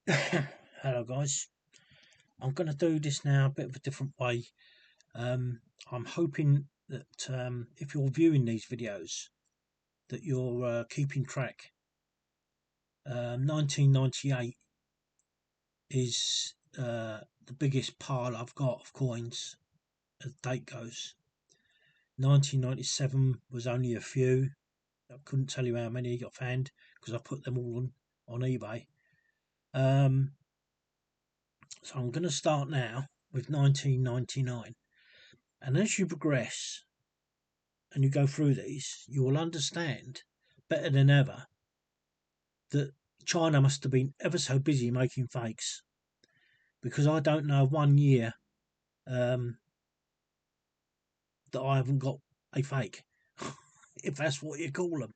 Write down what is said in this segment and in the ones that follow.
Hello guys, I'm going to do this now a bit of a different way. I'm hoping that if you're viewing these videos that you're keeping track. 1998 is the biggest pile I've got of coins as date goes. 1997 was only a few. I couldn't tell you how many offhand because I put them all on eBay. So I'm going to start now with 1999. And as you progress and you go through these, you will understand better than ever that China must have been ever so busy making fakes, because I don't know of 1 year um, that I haven't got a fake, if that's what you call them.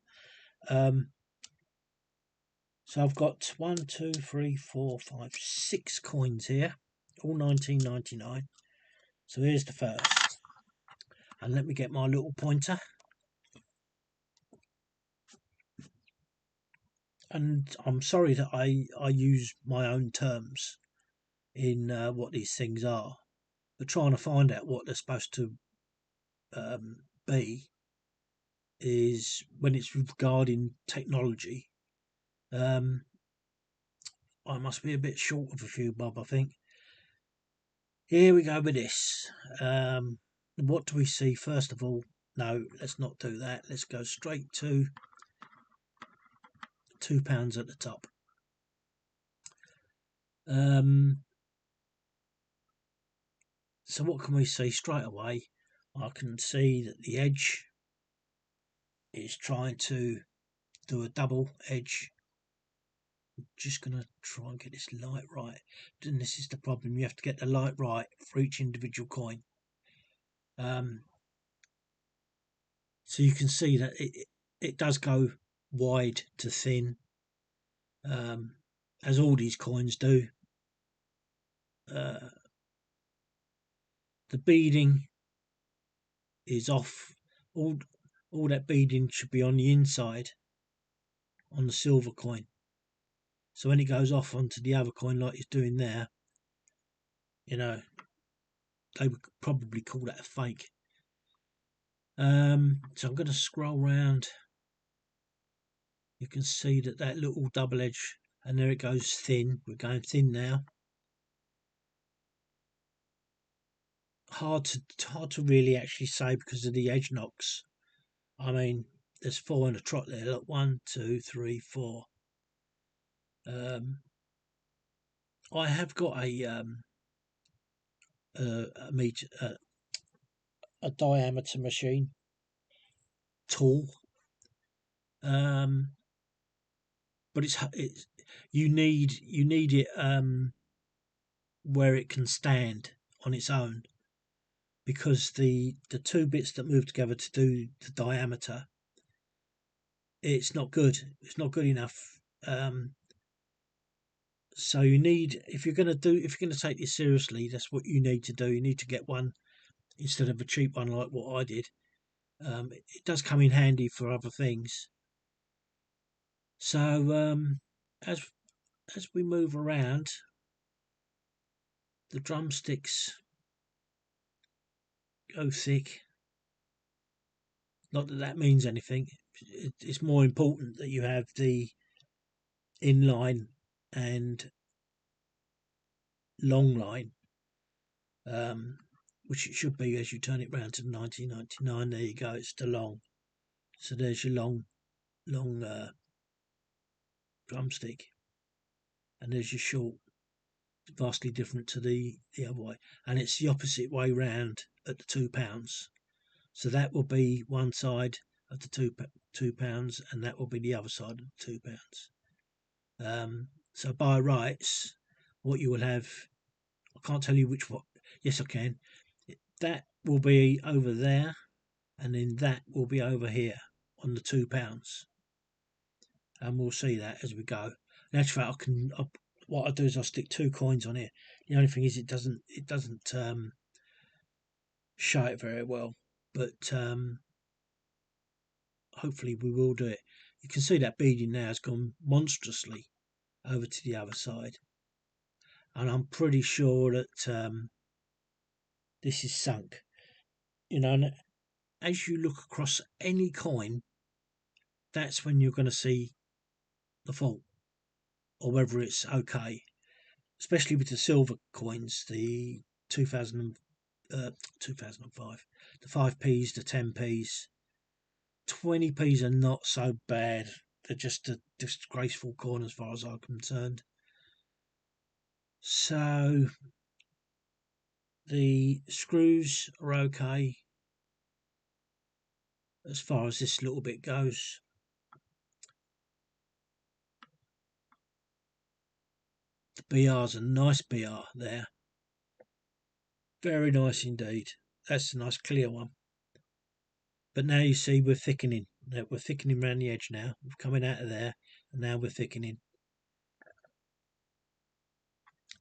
So I've got 1, 2, 3, 4, 5, 6 coins here, all 1999. So here's the first, and let me get my little pointer. And I'm sorry that I use my own terms in what these things are, but trying to find out what they're supposed to be is when it's regarding technology. I must be a bit short of a few bob, I think. Here we go with this. What do we see first of all? No, let's not do that. Let's go straight to £2 at the top. So what can we see straight away? I can see that the edge is trying to do a double edge. I'm just going to try and get this light right. And this is the problem. You have to get the light right for each individual coin. So you can see that it does go wide to thin, as all these coins do. The beading is off. All that beading should be on the inside on the silver coin. So when it goes off onto the other coin like it's doing there, you know, they would probably call that a fake. So I'm going to scroll round. You can see that little double edge, and there it goes thin. We're going thin now. Hard to really actually say because of the edge knocks. I mean, there's 4 in a trot there. Look, 1, 2, 3, 4. I have got a meter, a diameter machine tool, but it's you need it where it can stand on its own, because the 2 bits that move together to do the diameter, it's not good. It's not good enough. So you need, if you're going to take this seriously, that's what you need to do. You need to get one instead of a cheap one like what I did. It does come in handy for other things. So as we move around, the drumsticks go thick. Not that that means anything. It's more important that you have the inline and long line, which it should be as you turn it round to 1999. There you go, it's the long. So there's your long drumstick, and there's your short. It's vastly different to the other way, and it's the opposite way round at the £2. So that will be one side of the £2, and that will be the other side of the £2. So by rights, what you will have, I can't tell you which one. Yes, I can. That will be over there, and then that will be over here on the £2. And we'll see that as we go. In actual fact, what I do is I stick 2 coins on here. The only thing is it doesn't show it very well, but hopefully we will do it. You can see that beading now has gone monstrously over to the other side. and I'm pretty sure that this is sunk. And as you look across any coin, that's when you're going to see the fault, or whether it's okay. Especially with the silver coins, the 2000, 2005, the 5p's, the 10p's, 20p's are not so bad. They're just a disgraceful coin as far as I'm concerned. So the screws are okay as far as this little bit goes. The BR's a nice BR there. Very nice indeed. That's a nice clear one. But now you see we're thickening. We're thickening around the edge now. We're coming out of there, and now we're thickening.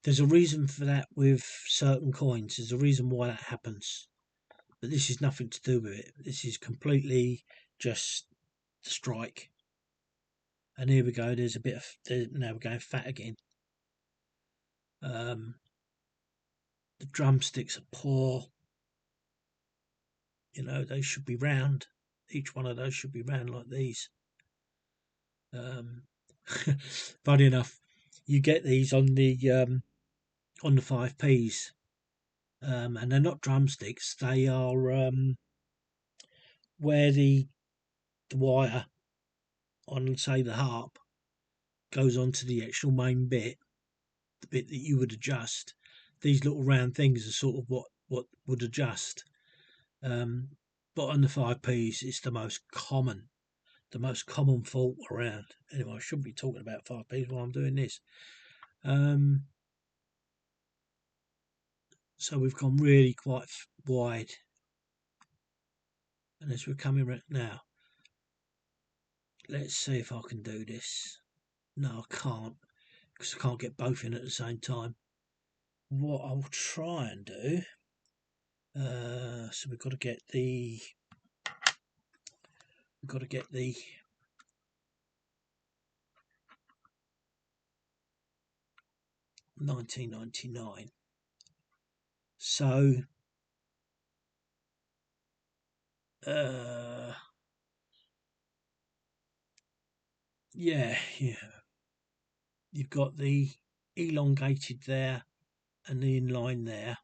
There's a reason for that with certain coins. There's a reason why that happens. But this is nothing to do with it. This is completely just the strike. And here we go. There's a bit of... Now we're going fat again. The drumsticks are poor. They should be round. Each one of those should be round like these. Funny enough, you get these on the 5p's, and they're not drumsticks. They are where the wire on, say, the harp goes onto the actual main bit, the bit that you would adjust. These little round things are sort of what would adjust. But on the 5p's, it's the most common fault around. Anyway, I shouldn't be talking about 5p's while I'm doing this. So we've gone really quite wide, and as we're coming right now, let's see if I can do this. No, I can't, because I can't get both in at the same time. What I'll try and do, so we've got to get the 1999. So yeah, you've got the elongated there and the inline there,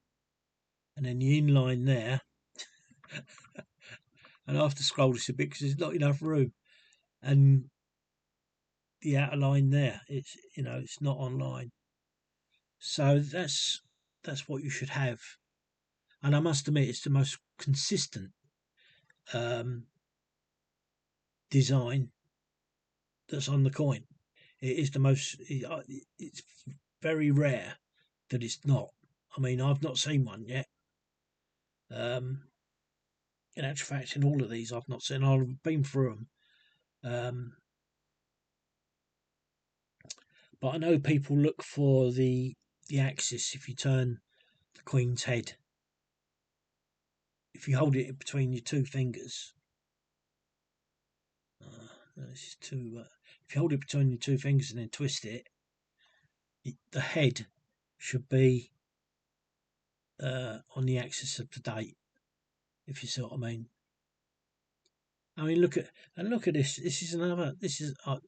and then the inline there. And I have to scroll this a bit because there's not enough room, and the outer line there, it's not online. So that's what you should have. And I must admit, it's the most consistent design that's on the coin. It is the most. It's very rare that it's not. I mean, I've not seen one yet. In actual fact, in all of these, I've not seen. I've been through them, but I know people look for the axis. If you turn the queen's head, if you hold it between your two fingers, this is too. If you hold it between your two fingers and then twist it, the head should be on the axis of the date. If you see what I mean. I mean, look at this. This is another. This is. I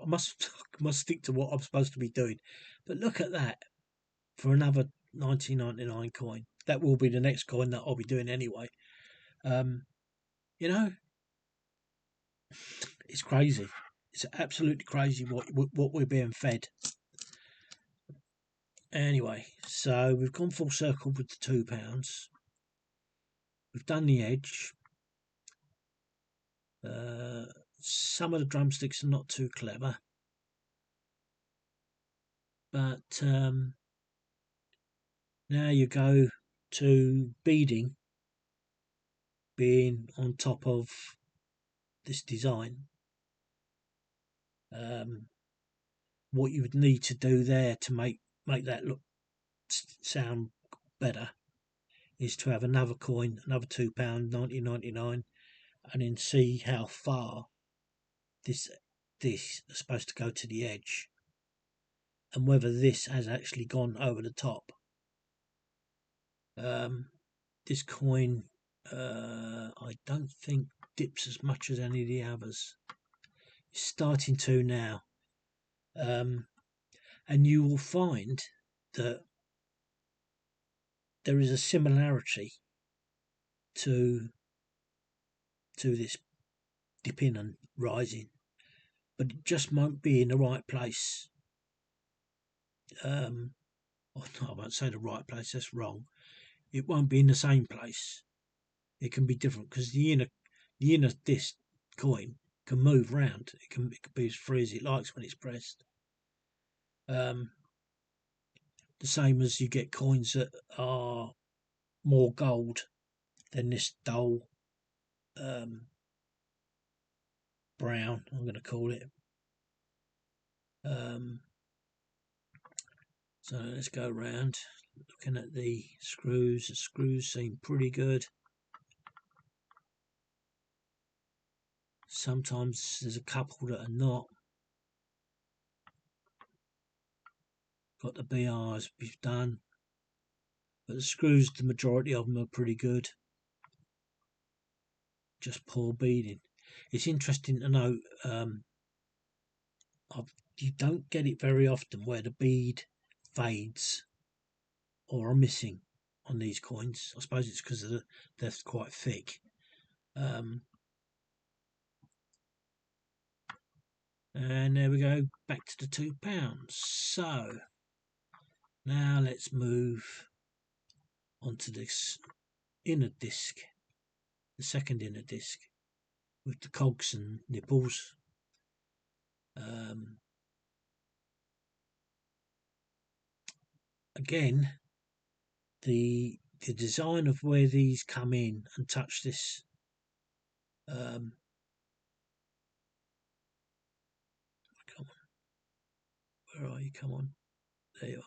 must stick to what I'm supposed to be doing. But look at that for another 1999 coin. That will be the next coin that I'll be doing anyway. You know, it's crazy. It's absolutely crazy what we're being fed. Anyway, so we've gone full circle with the £2. We've done the edge. Some of the drumsticks are not too clever, but now you go to beading, being on top of this design. What you would need to do there to make that sound better is to have another coin, another £2, 1999, and then see how far this is supposed to go to the edge, and whether this has actually gone over the top. This coin, I don't think dips as much as any of the others. It's starting to now. And you will find that there is a similarity to this dipping and rising, but it just won't be in the right place. Oh, no, I won't say the right place, that's wrong. It won't be in the same place. It can be different because the inner disc coin can move around. It can be as free as it likes when it's pressed. The same as you get coins that are more gold than this dull brown, I'm going to call it. So let's go around looking at the screws. The screws seem pretty good. Sometimes there's a couple that are not. Got the BRs we've done, but the screws, the majority of them are pretty good. Just poor beading. It's interesting to note, you don't get it very often where the bead fades or are missing on these coins. I suppose it's because they're quite thick. And there we go, back to the £2. So now let's move onto this inner disc, the second inner disc with the cogs and nipples. Again, the design of where these come in and touch this come on, where are you? Come on, there you are.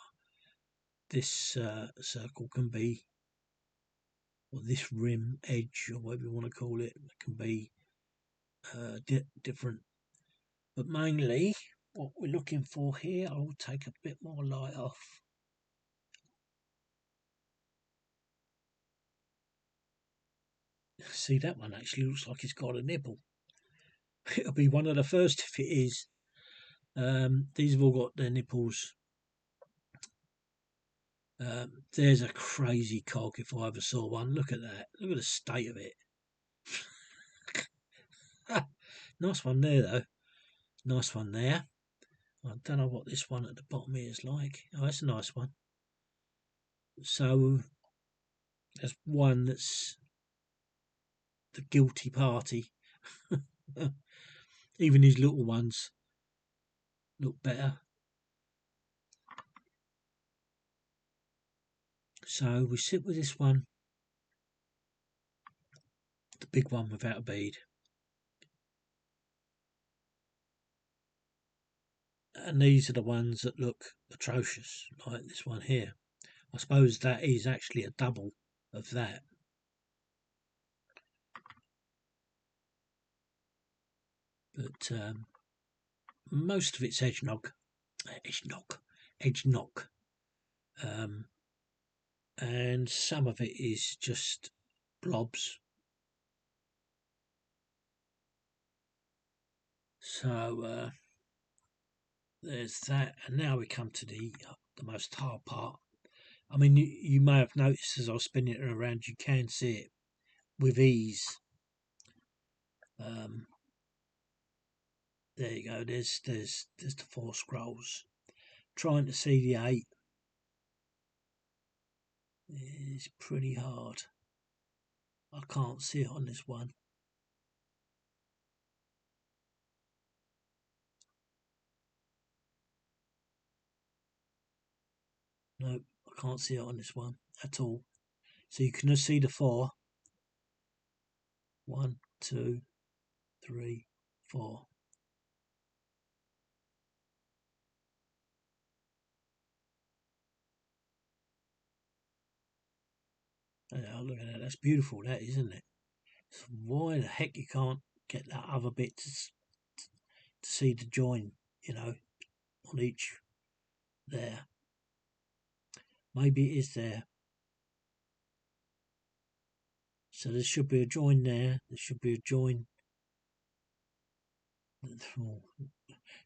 This circle can be, or this rim edge, or whatever you want to call it, can be different. But mainly, what we're looking for here, I'll take a bit more light off. See, that one actually looks like it's got a nipple. It'll be one of the first if it is. These have all got their nipples. There's a crazy cog if I ever saw one. Look at that. Look at the state of it. Nice one there, though. Nice one there. I don't know what this one at the bottom here is like. Oh, that's a nice one. So there's one that's the guilty party. Even these little ones look better. So we sit with this one, the big one without a bead. And these are the ones that look atrocious, like this one here. I suppose that is actually a double of that. But most of it's edge knock, and some of it is just blobs. So there's that, and now we come to the most hard part. I mean, you may have noticed as I was spinning it around, you can see it with ease. There you go. There's the 4 scrolls. Trying to see the 8 is pretty hard. I can't see it on this one. Nope, I can't see it on this one at all. So you can just see the 4. 1, 2, 3, 4. Yeah, look at that. That's beautiful, that is, isn't it? So why the heck you can't get that other bit to see the join, on each there. Maybe it is there. So there should be a join there. There should be a join.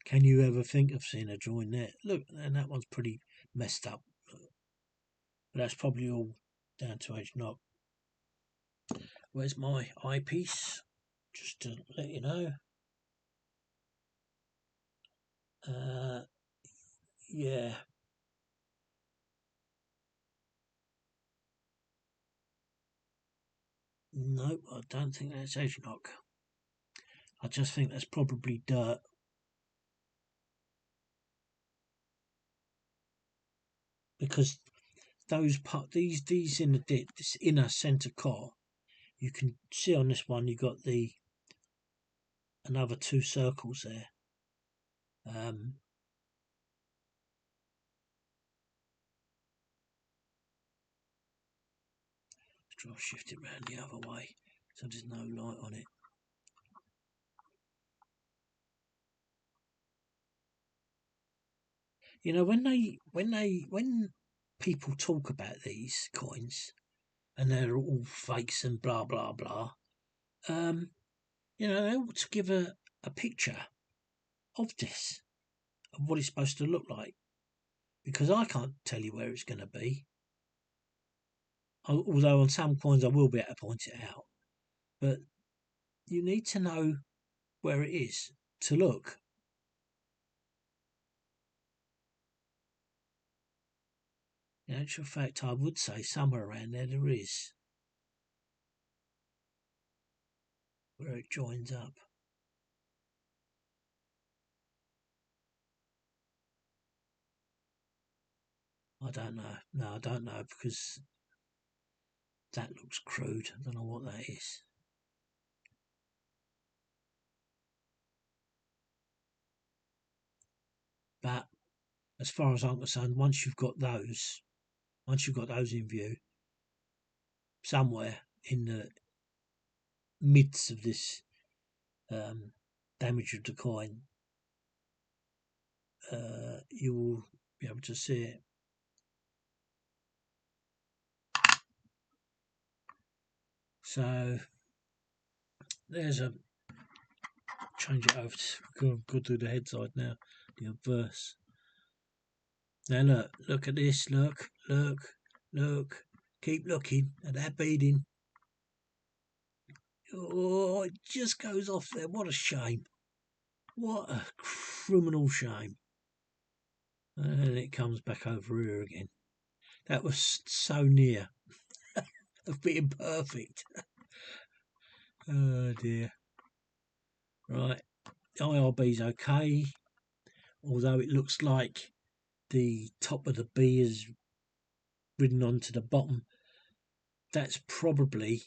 Can you ever think of seeing a join there? Look, and that one's pretty messed up. But that's probably all down to age knock. Where's my eyepiece? Just to let you know. Yeah. Nope, I don't think that's edge knock. I just think that's probably dirt. Because these in the this inner centre core, you can see on this one you got another two circles there. Try to shift it around the other way so there's no light on it. You know, when people talk about these coins and they're all fakes and blah blah blah, you know, they ought to give a picture of this, of what it's supposed to look like, because I can't tell you where it's going to be. Although on some coins I will be able to point it out, but you need to know where it is to look. In actual fact, I would say somewhere around there is, where it joins up. I don't know. No, I don't know, because that looks crude. I don't know what that is. But as far as I'm concerned, once you've got those in view, somewhere in the midst of this damage of the coin, you will be able to see it. So there's a change it over to go through the head side now, the obverse. Now look at this, look, keep looking at that beading. Oh, it just goes off there. What a shame. What a criminal shame. And it comes back over here again. That was so near of being perfect. Oh dear. Right, IRB's okay, although it looks like the top of the B is ridden onto the bottom. That's probably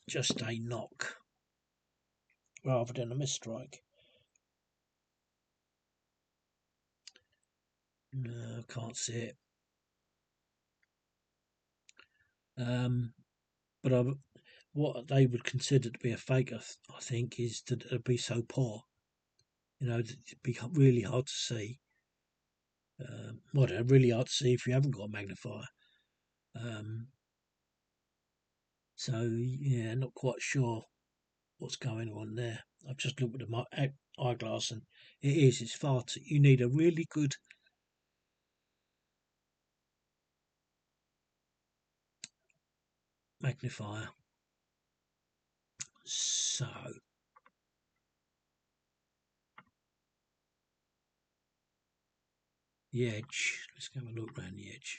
just a knock rather than a misstrike. No, can't see it. But what they would consider to be a fake, I think, is that it'd be so poor. You know, it'd be really hard to see. Well, they're really hard to see if you haven't got a magnifier. So yeah, not quite sure what's going on there. I've just looked at my eyeglass, and it's far too. You need a really good magnifier. So the edge. Let's have a look around the edge.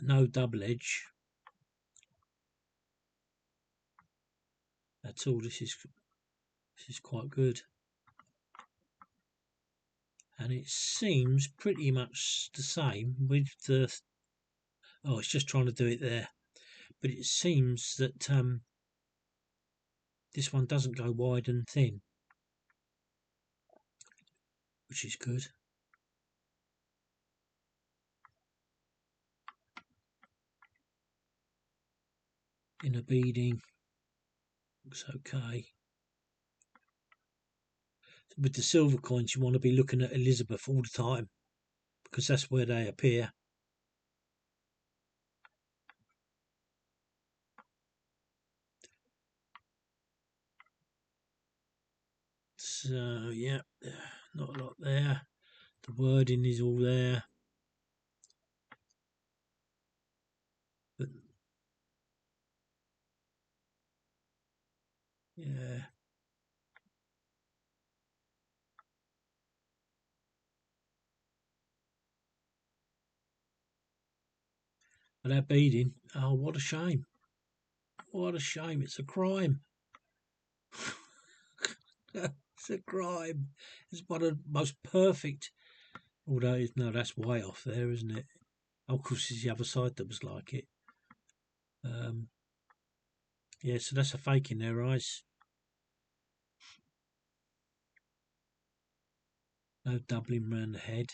No double edge at all. This is quite good, and it seems pretty much the same with the. Oh, it's just trying to do it there, but it seems that this one doesn't go wide and thin, which is good. Inner beading looks okay. with the silver coins, you want to be looking at Elizabeth all the time because that's where they appear. So yeah, not a lot there. The wording is all there, but yeah. But that beading, oh, what a shame. What a shame. It's a crime. It's a crime. It's one of the most perfect. Although, no, that's way off there, isn't it? Oh, of course, it's the other side that was like it. Yeah, so that's a fake in their eyes. No doubling around the head.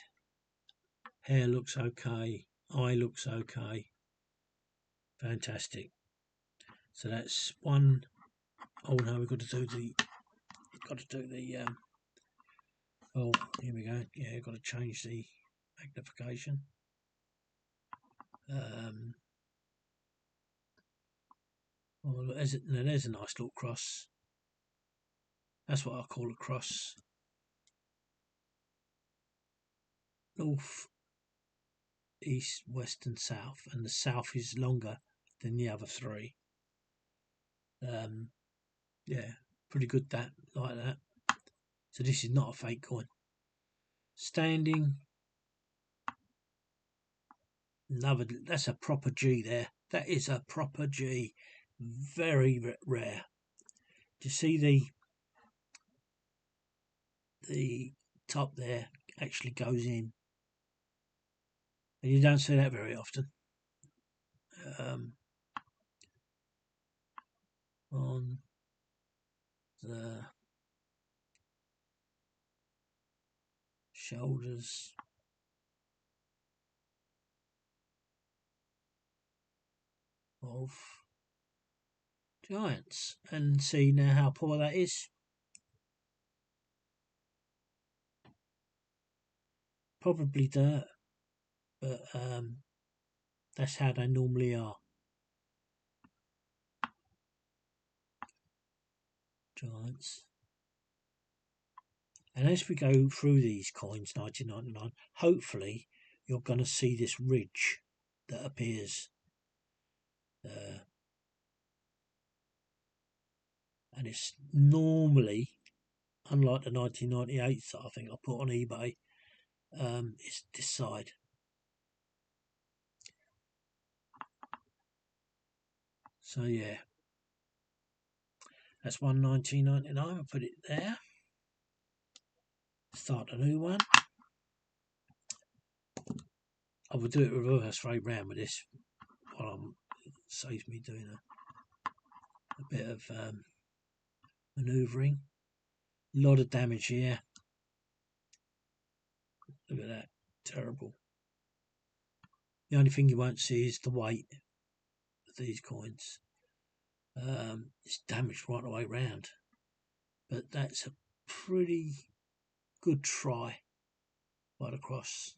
Hair looks okay. Eye looks okay. Fantastic. So that's one. Oh no, we've got to do the. Got to do the. Oh, here we go. Yeah, got to change the magnification. Oh, there's a nice little cross. That's what I call a cross. North, east, west, and south, and the south is longer than the other three. Yeah, pretty good that like that. So this is not a fake coin. Standing, another. That's a proper G there. That is a proper G. Very rare. Do you see the top there actually goes in, and you don't see that very often. On the shoulders of giants, and see now how poor that is. Probably dirt, but that's how they normally are. Giants. And as we go through these coins, 1999, hopefully you're going to see this ridge that appears. And it's normally, unlike the 1998s that I think I put on eBay, it's this side. So yeah, that's one 1999. I'll put it there. Start a new one. I will do it reverse straight round with this. While saves me doing a bit of manoeuvring. A lot of damage here. Look at that, terrible. The only thing you won't see is the weight of these coins. It's damaged right the way round, but that's a pretty good try right across.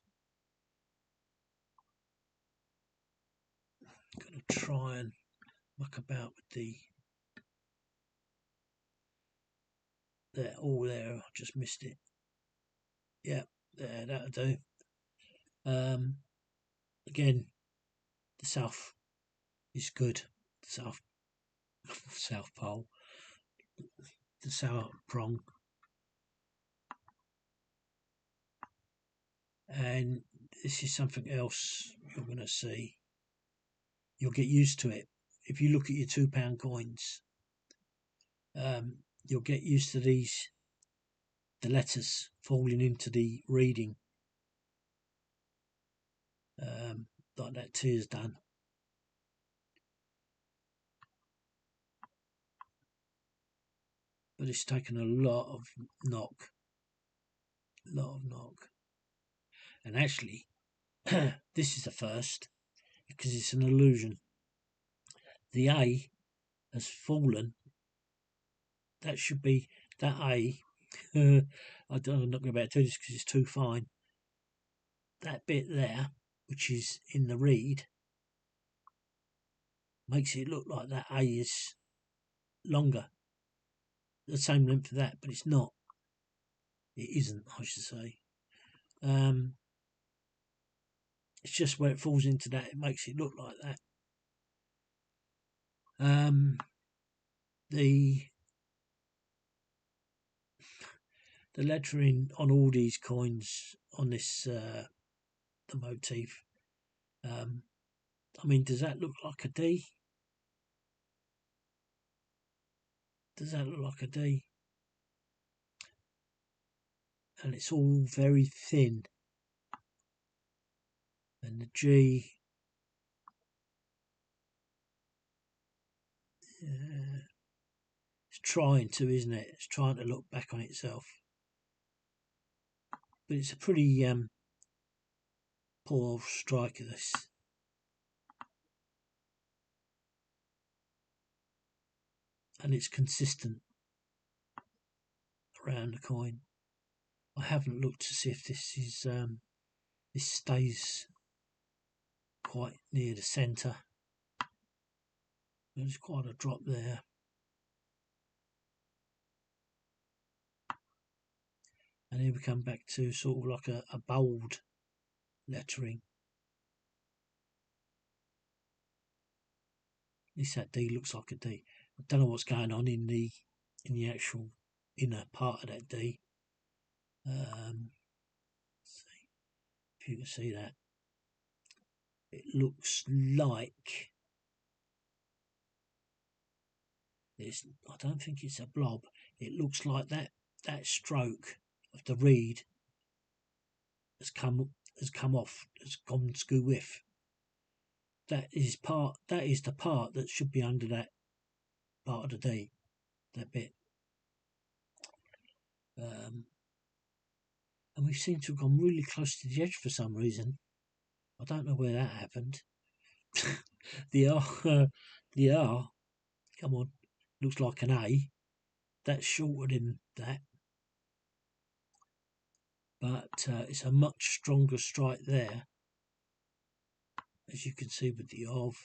Gonna try and muck about with the there. Oh, there, I just missed it. Yeah, there, that'll do. Again, the south is good. The south pole, the south prong, and this is something else you're going to see. You'll get used to it if you look at your £2 coins. You'll get used to the letters falling into the reading, like that T has done. But it's taken a lot of knock. And actually, this is the first because it's an illusion. The A has fallen. That should be that A I'm not going to be able to do this because it's too fine. That bit there, which is in the reed, makes it look like that A is longer, the same length of that, but it's not. It isn't, I should say. It's just where it falls into that, it makes it look like that. The lettering on all these coins on this the motif. I mean, does that look like a D? Does that look like a D? And it's all very thin. And the G, it's trying to, isn't it? It's trying to look back on itself. But it's a pretty poor strike of this. And it's consistent around the coin. I haven't looked to see if this is this stays quite near the centre. There's quite a drop there. And here we come back to sort of like a bold lettering. At least that D looks like a D. I don't know what's going on in the actual inner part of that D. See if you can see that. It looks like it's. I don't think it's a blob. It looks like that stroke of the reed has come off, has gone skoo whiff. That is the part that should be under that part of the D, that bit. And we seem to have gone really close to the edge for some reason. I don't know where that happened. the R, come on, looks like an A. That's shorter than that, but it's a much stronger strike there, as you can see with the of.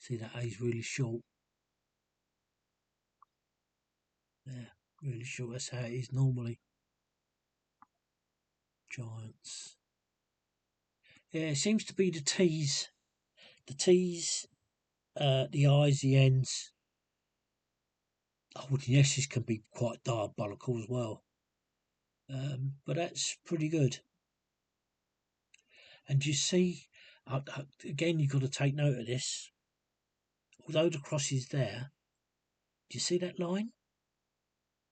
See, that A is really short. There, really short. That's how it is normally. Giants. Yeah, it seems to be the T's. The T's, the I's, the N's. Oh, the S's can be quite diabolical as well. But that's pretty good. And you see, again, you've got to take note of this. Although the cross is there, do you see that line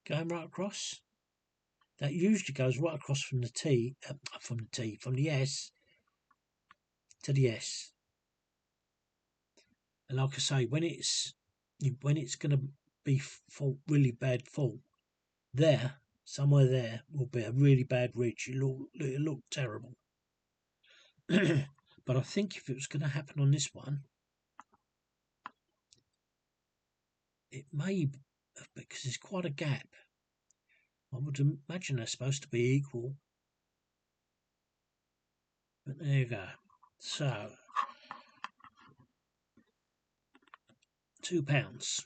going right across? That usually goes right across from the from the S to the S. And like I say, when it's going to be full, really bad fault, there, somewhere there, will be a really bad ridge. It'll look terrible. But I think if it was going to happen on this one, it may, because there's quite a gap. I would imagine they're supposed to be equal. But there you go. So, £2.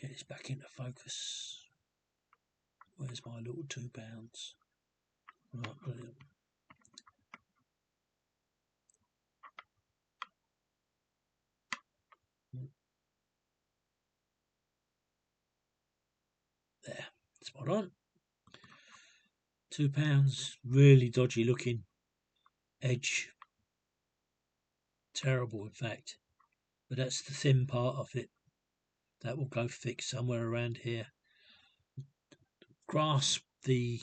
Get this back into focus. Where's my little £2? Right, brilliant. There, spot on. £2, really dodgy looking edge. Terrible, in fact. But that's the thin part of it. That will go thick somewhere around here. Grasp the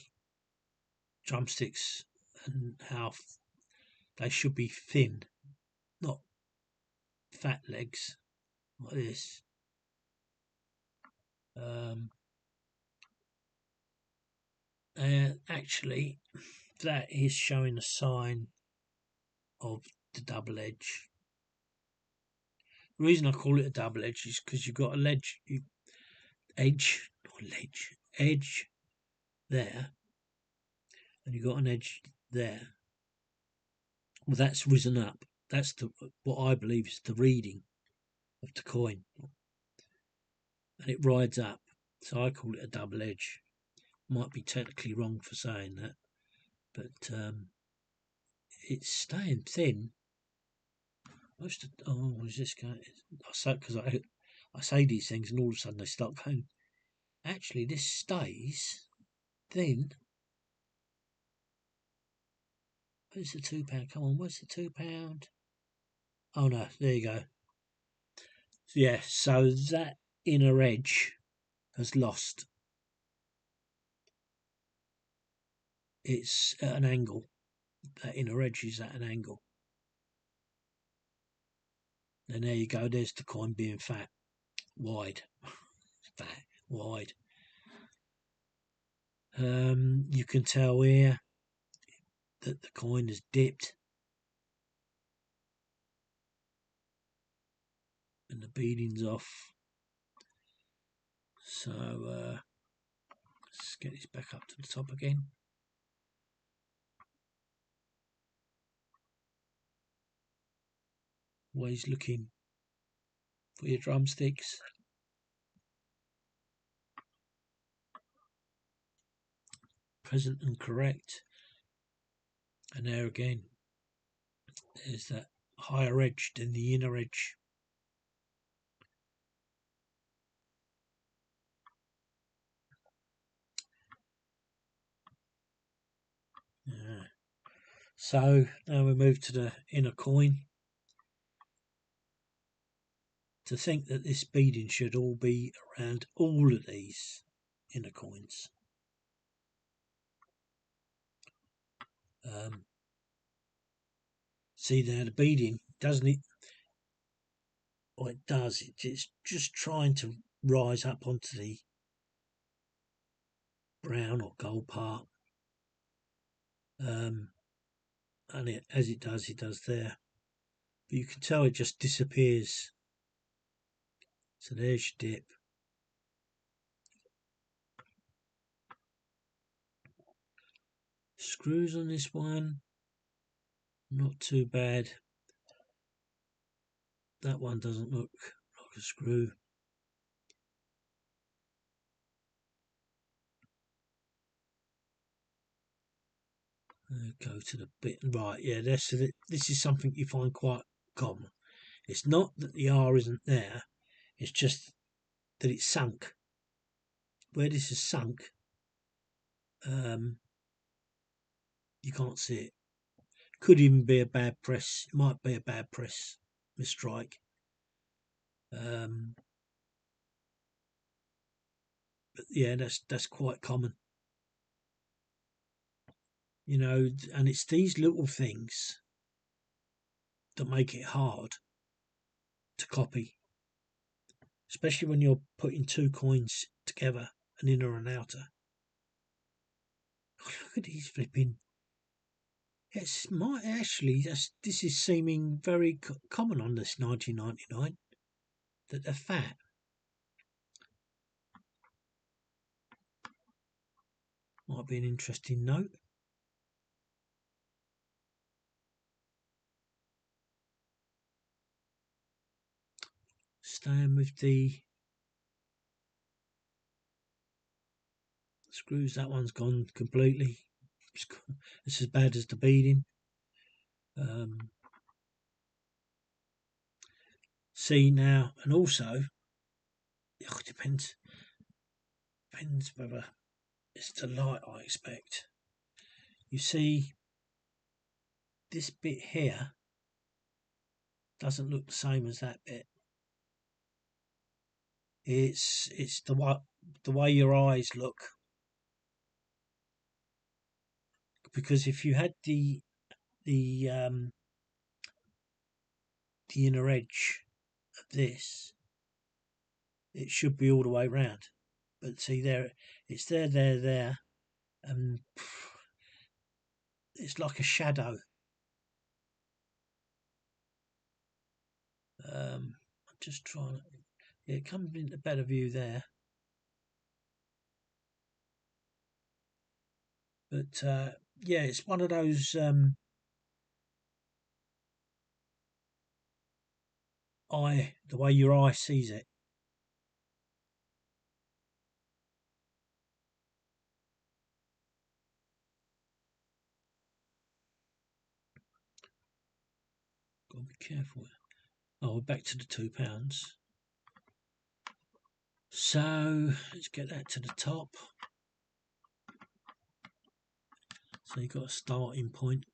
drumsticks and how they should be thin, not fat legs like this. Actually, that is showing a sign of the double edge. The reason I call it a double edge is because you've got a edge there, and you've got an edge there. Well, that's risen up. That's what I believe is the reading of the coin, and it rides up. So I call it a double edge. Might be technically wrong for saying that, but it's staying thin. Is this going? Because I say these things, and all of a sudden they start going. Actually, this stays thin. Where's the £2? Come on, where's the £2? Oh no, there you go. Yeah, so that inner edge has lost. It's at an angle. That inner edge is at an angle. And there you go. There's the coin being fat, wide, fat, wide. You can tell here that the coin has dipped, and the beading's off. So let's get this back up to the top again. Always looking for your drumsticks. Present and correct. And there again, there's that higher edge than the inner edge. Yeah. So now we move to the inner coin. To think that this beading should all be around all of these inner coins. See there, the beading, doesn't it? Or it does. It's just trying to rise up onto the brown or gold part. And as it does there. But you can tell it just disappears. So there's your dip. Screws on this one, not too bad. That one doesn't look like a screw. Go to the bit right. Yeah, this is something you find quite common. It's not that the R isn't there, it's just that it's sunk. Where this is sunk, you can't see it. Could even be a bad press. It might be a bad press mistrike. But yeah, that's quite common. You know, and it's these little things that make it hard to copy, especially when you're putting two coins together, an inner and outer. Look at these flipping. It's might actually. This is seeming very common on this 1999 that they're fat. Might be an interesting note. Staying with the screws, that one's gone completely. It's as bad as the beading. See now, and also it depends whether it's the light. I expect you see this bit here doesn't look the same as that bit. It's the way your eyes look, because if you had the inner edge of this, it should be all the way round. But see there, it's there, and it's like a shadow. I'm just trying to, yeah, it comes into better view there. But yeah, it's one of those the way your eye sees it. Gotta be careful. Oh, we're back to the £2. So let's get that to the top. So you've got a starting point.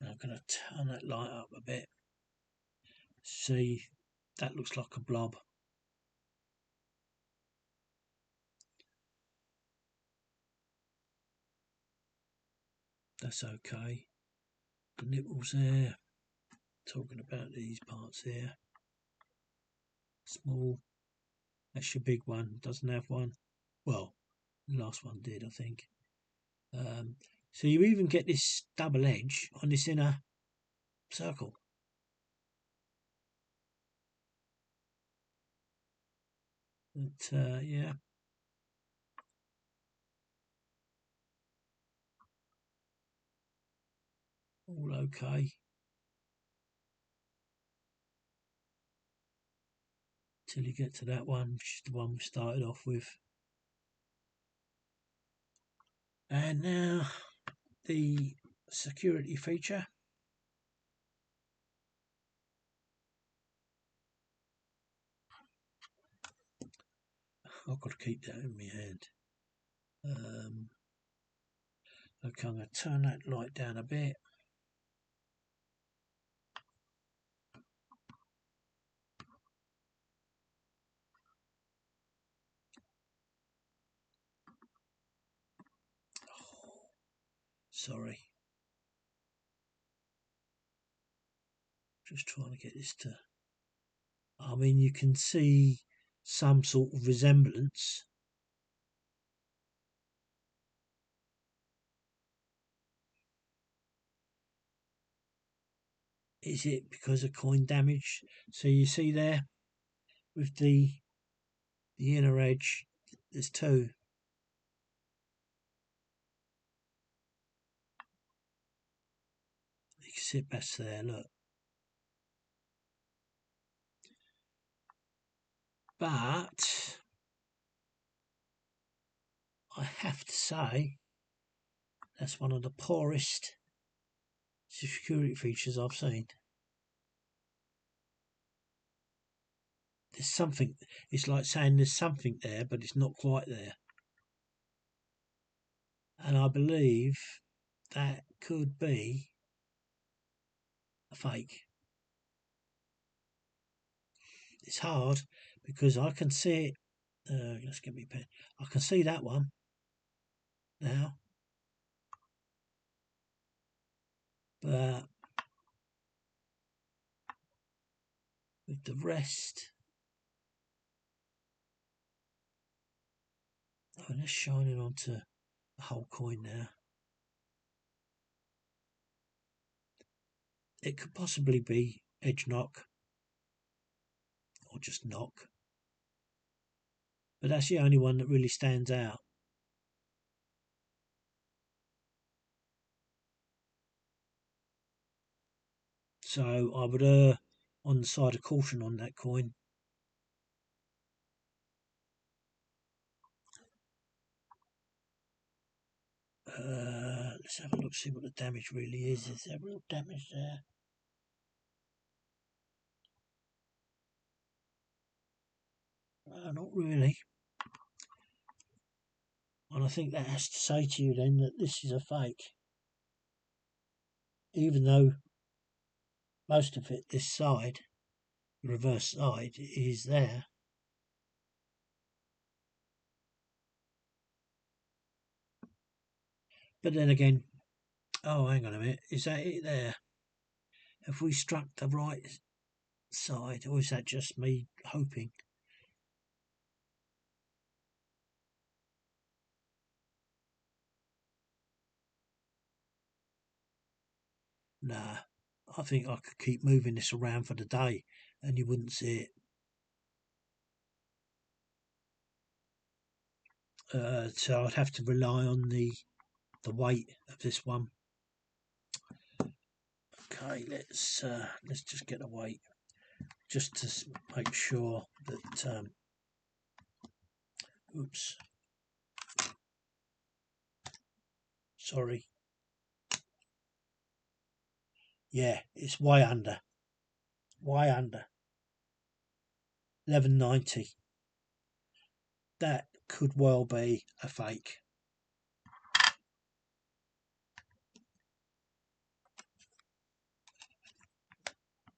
And I'm going to turn that light up a bit. See, that looks like a blob. That's okay. The nipples there. Talking about these parts here. Small. That's your big one. Doesn't have one. Well, the last one did, I think. So you even get this double edge on this inner circle. But yeah. All okay. Till you get to that one, which is the one we started off with. And now the security feature. I've got to keep that in my hand. Okay, I'm going to turn that light down a bit. Oh, sorry. Just trying to get this to... I mean, you can see some sort of resemblance. Is it because of coin damage? So you see there with the inner edge, there's two. You can see it best there, look. But I have to say that's one of the poorest security features I've seen. There's something, it's like saying there's something there, but it's not quite there. And I believe that could be a fake. It's hard because I can see it. Let's get me pen. I can see that one now, but with the rest, oh, and it's shining onto the whole coin now. It could possibly be edge knock or just knock, but that's the only one that really stands out. So I would err on the side of caution on that coin. Let's have a look, see what the damage really is. Is there real damage there? Not really. And I think that has to say to you then that this is a fake. Even though most of it, this side, the reverse side, is there. But then again, oh, hang on a minute, is that it there? Have we struck the right side, or is that just me hoping? Nah, I think I could keep moving this around for the day and you wouldn't see it. So I'd have to rely on the weight of this one. Okay, let's just get the weight just to make sure that. Oops, sorry. Yeah, it's way under. 1190. That could well be a fake.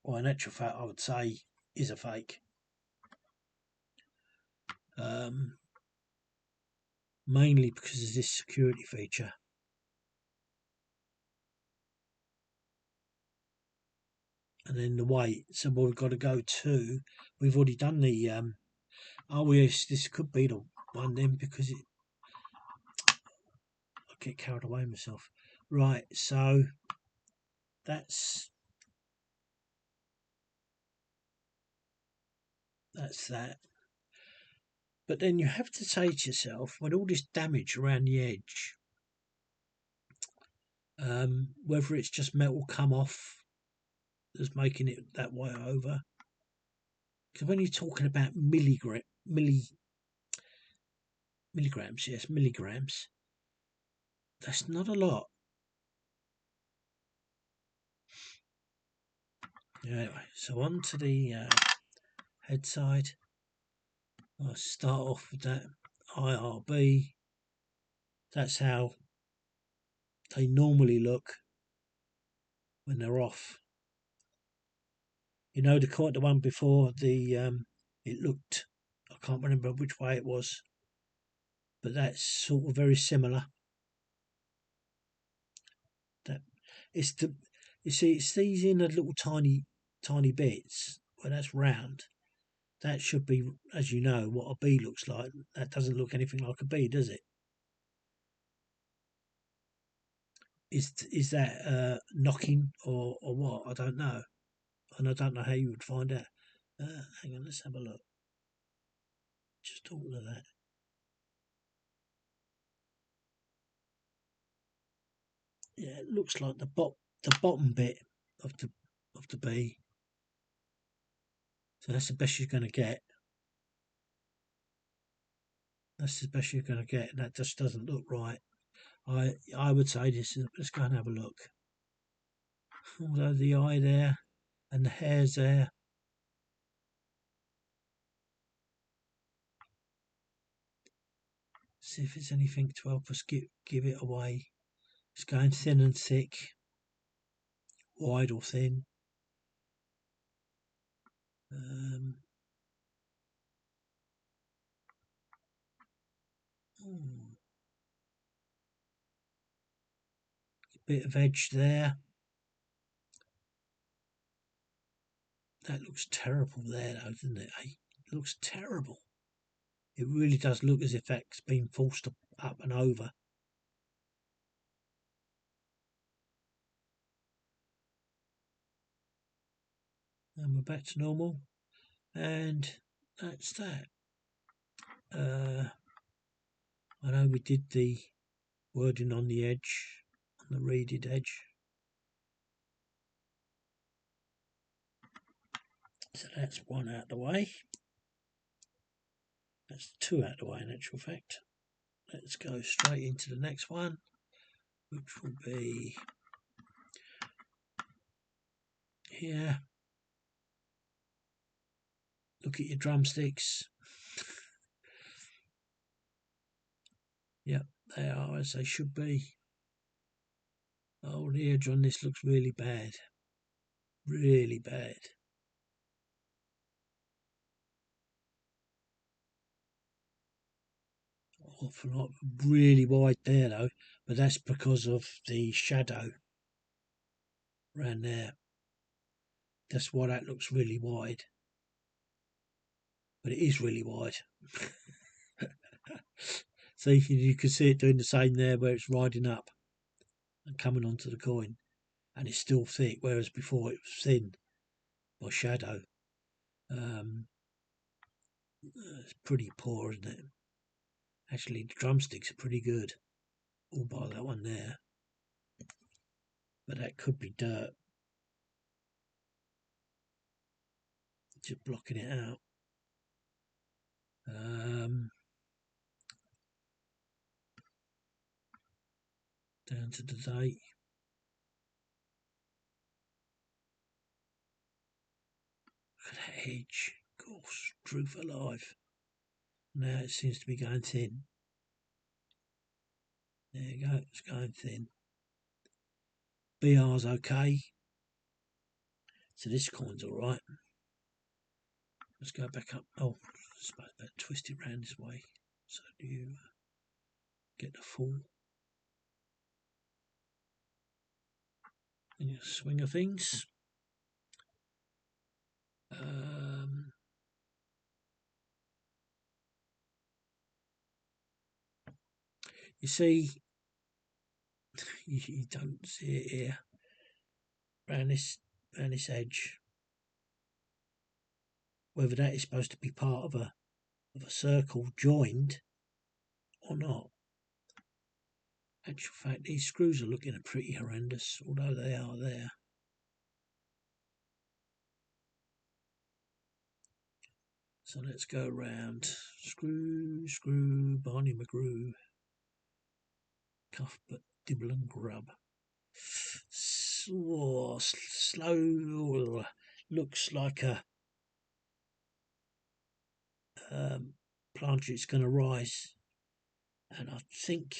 Well, in actual fact, I would say is a fake. Mainly because of this security feature. And then the weight. So what we've got to go to, we've already done the, oh yes, this could be the one then because I get carried away myself. Right, so that's that. But then you have to say to yourself, with all this damage around the edge, whether it's just metal come off that's making it that way over. Because when you're talking about milligrams, yes, milligrams, that's not a lot. Anyway, so on to the head side. I'll start off with that IRB. That's how they normally look when they're off. You know, the one before it looked, I can't remember which way it was, but that's sort of very similar. That it's the, you see, it's these in a little tiny bits where that's round. That should be, as you know, what a bee looks like. That doesn't look anything like a bee, does it? Is that knocking or what? I don't know, and I don't know how you would find out. Hang on, let's have a look. Just all of that. Yeah, it looks like the bottom bit of the bee. So that's the best you're going to get. That's the best you're going to get, and that just doesn't look right. I would say this. Let's go and have a look. Although the eye there and the hair's there. See if there's anything to help us give it away. It's going thin and thick, wide or thin. Um, bit of edge there. That looks terrible there, though, doesn't it? It looks terrible. It really does look as if that's been forced up and over. And we're back to normal. And that's that. I know we did the wording on the edge, on the reeded edge. So that's one out of the way. That's two out of the way in actual fact. Let's go straight into the next one, which will be here. Look at your drumsticks. Yep, they are as they should be. Oh, the edge on this looks really bad. Really bad. Awful lot, really wide there though, but that's because of the shadow around there. That's why that looks really wide. But it is really wide. So you can see it doing the same there where it's riding up and coming onto the coin. and it's still thick, whereas before it was thin by shadow. It's pretty poor, isn't it? Actually, the drumsticks are pretty good, all by that one there, but that could be dirt, just blocking it out. Down to the date. Look at that edge. Of course, truth alive. Now it seems to be going thin. There you go, it's going thin. BR's okay. So this coin's alright. Let's go back up. Oh, I suppose better twist it round this way so you get the full in your swing of things. You see, you don't see it here around this edge. Whether that is supposed to be part of a circle joined or not. Actual fact, these screws are looking pretty horrendous, although they are there. So let's go around. Screw, Barney McGrew. Cuff but dibble and grub. Slow. Looks like a plant it's going to rise. And I think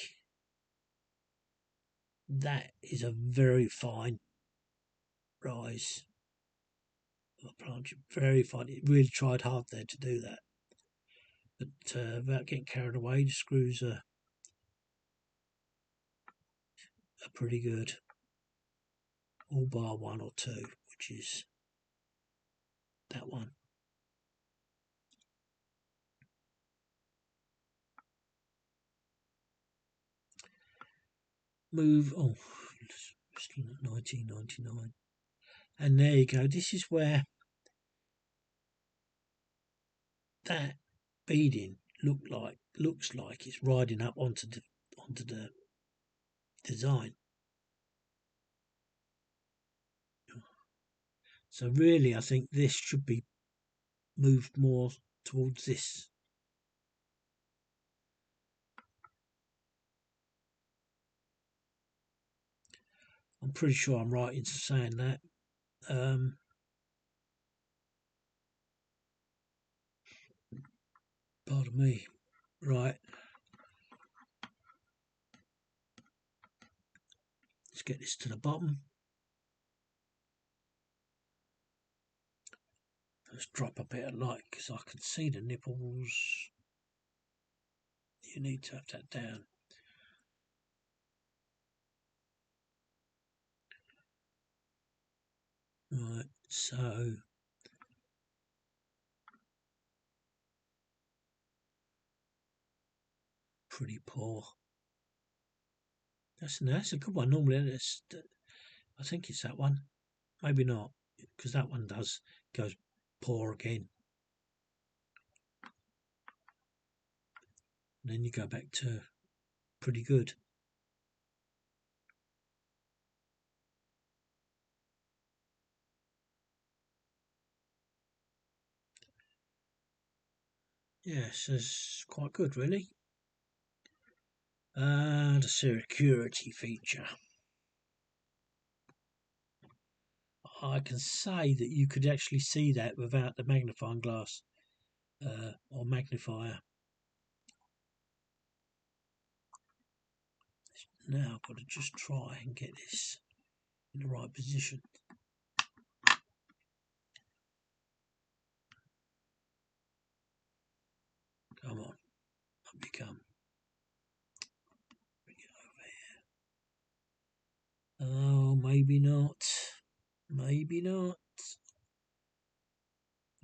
that is a very fine rise of a plant. Very fine. It really tried hard there to do that. But without getting carried away, the screws are pretty good. All bar one or two, which is that one. Move, 1999. And there you go. This is where that beading looks like it's riding up onto the design. So really, I think this should be moved more towards this. I'm pretty sure I'm right in saying that. Pardon me. Right. Let's get this to the bottom. Let's drop a bit of light because I can see the nipples. You need to have that down. Right, so pretty poor. That's a good one. Normally, I think it's that one. Maybe not, because that one goes poor again. And then you go back to pretty good. Yes, it's quite good, really. The security feature. I can say that you could actually see that without the magnifying glass or magnifier. Now I've got to just try and get this in the right position. Come on, up you come. Bring it over here. Oh, maybe not. Maybe not.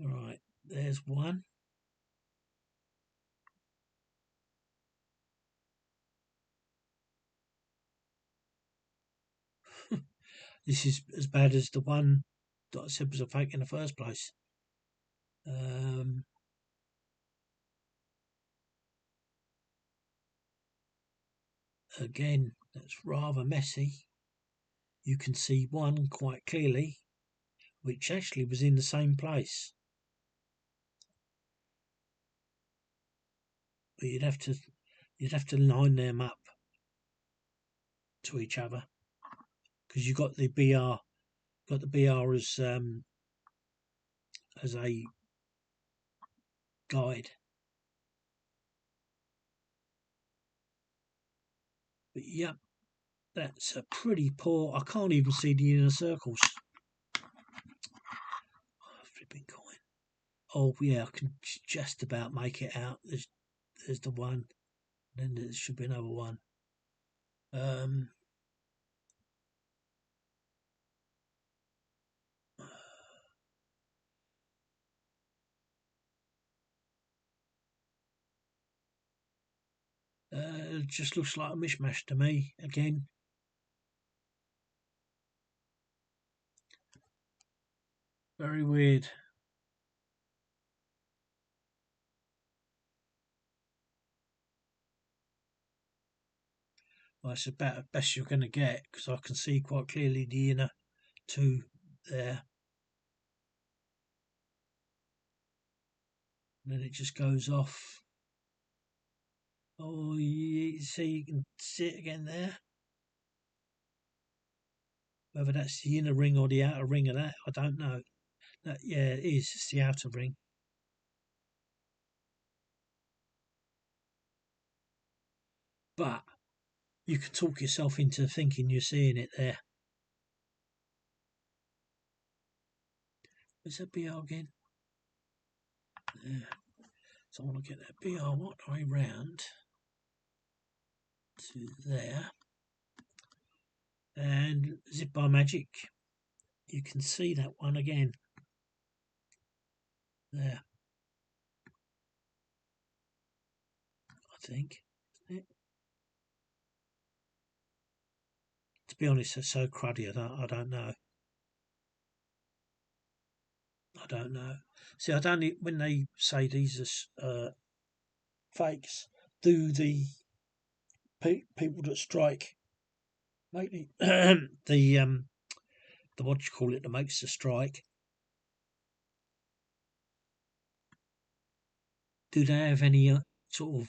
Right, there's one. This is as bad as the one that I said was a fake in the first place. Again, that's rather messy. You can see one quite clearly, which actually was in the same place. But you'd have to line them up to each other, because you've got the BR as a guide. But yep, that's a pretty poor. I can't even see the inner circles. Oh, flipping coin. Oh yeah, I can just about make it out. There's the one. Then there should be another one. It just looks like a mishmash to me again. Very weird. Well, it's about the best you're going to get, because I can see quite clearly the inner two there. And then it just goes off. Oh, you see, you can see it again there. Whether that's the inner ring or the outer ring of that, I don't know. Yeah, it is. It's the outer ring. But you can talk yourself into thinking you're seeing it there. Where's that BR again? There. So I want to get that BR all the way round to there. And as if by magic, you can see that one again. There. I think. Isn't it? To be honest, it's so cruddy, I don't know. I don't know. See, I don't. When they say these are fakes, do the people that strike make the what do you call it that makes the strike? Do they have any sort of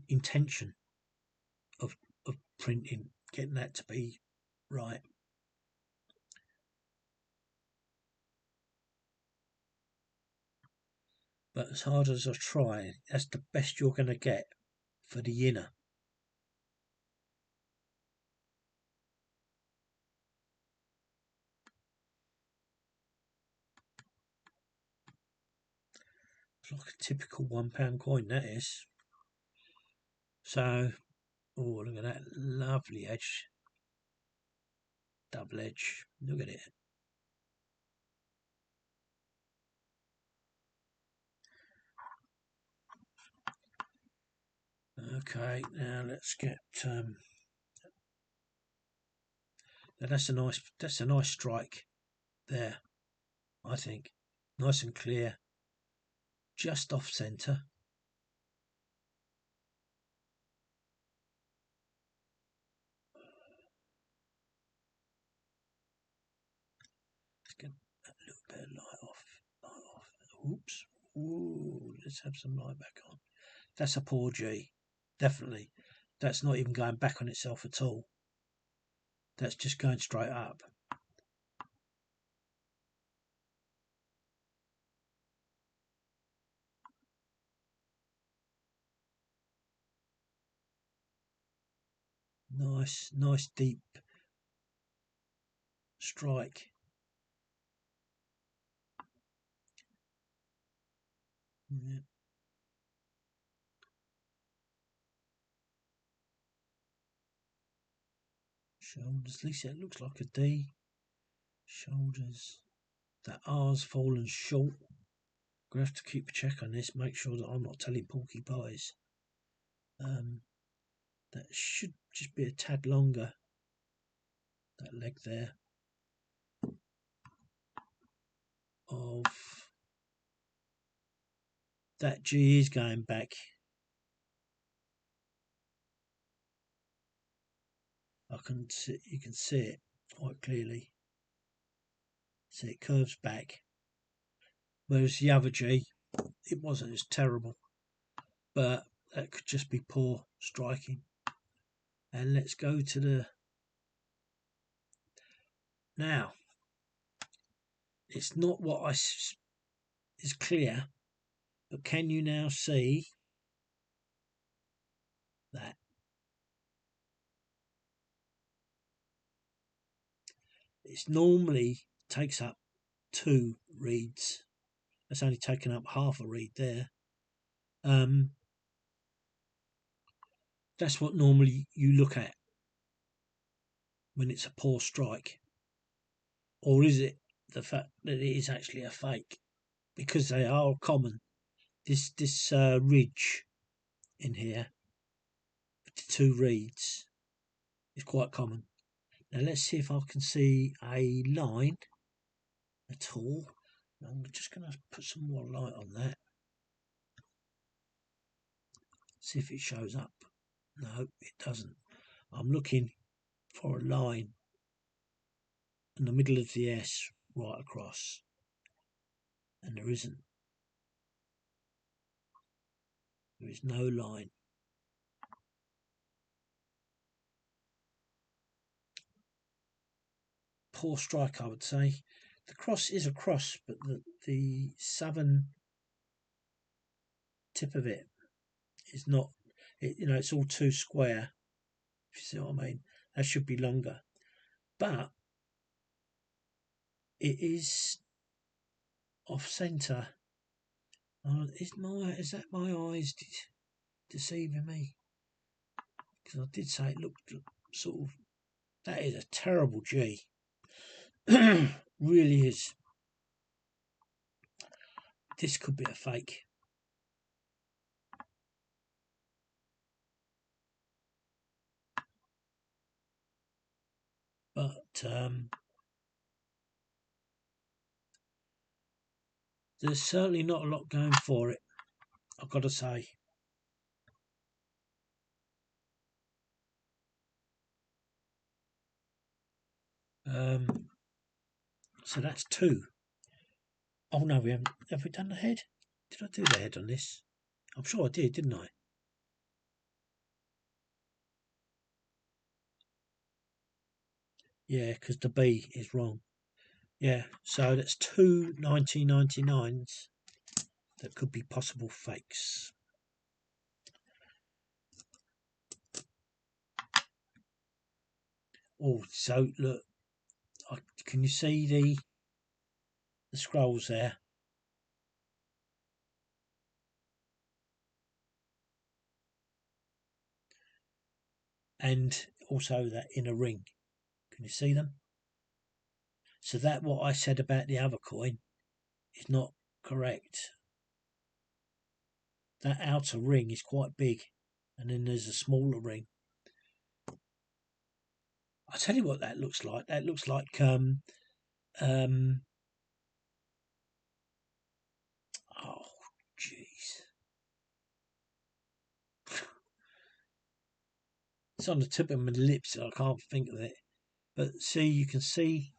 intention of printing, getting that to be right? But as hard as I try, that's the best you're going to get for the inner. It's like a typical £1 coin, that is. So, oh, look at that lovely edge. Double edge. Look at it. Okay, now let's get now that's a nice strike there, I think. Nice and clear. Just off centre. Let's get a little bit of light off. Oops. Ooh, let's have some light back on. That's a poor G. Definitely. That's not even going back on itself at all. That's just going straight up. Nice deep strike. Yeah. Shoulders, at least it looks like a D. Shoulders. That R's fallen short. I'm going to have to keep a check on this, make sure that I'm not telling porky pies. That should just be a tad longer. that leg there of that G is going back. You can see it quite clearly. See, it curves back. Whereas the other G, it wasn't as terrible, but that could just be poor striking. And let's go to the now. It's not what is clear, but can you now see that it's normally takes up 2 reeds? It's only taken up half a reed there. That's what normally you look at when it's a poor strike. Or is it the fact that it is actually a fake? Because they are common. This ridge in here, the 2 reeds, is quite common. Now let's see if I can see a line at all. I'm just going to put some more light on that. See if it shows up. No, it doesn't. I'm looking for a line in the middle of the S right across, and there isn't. There is no line. Poor strike, I would say. The cross is a cross, but the southern tip of it is not. It's all too square. If you see what I mean, that should be longer, but it is off centre. Is that my eyes deceiving me? Because I did say it looked sort of. That is a terrible G. Really is. This could be a fake. But there's certainly not a lot going for it, I've got to say. So that's 2. Oh no, we haven't. Have we done the head? Did I do the head on this? I'm sure I did, didn't I? Yeah, because the B is wrong. Yeah, so that's 2 1999s that could be possible fakes. Oh, so look, can you see the scrolls there? And also that inner ring. Can you see them? So that what I said about the other coin is not correct. That outer ring is quite big, and then there's a smaller ring. I'll tell you what that looks like. That looks like oh jeez. It's on the tip of my lips. I can't think of it. But see, you can see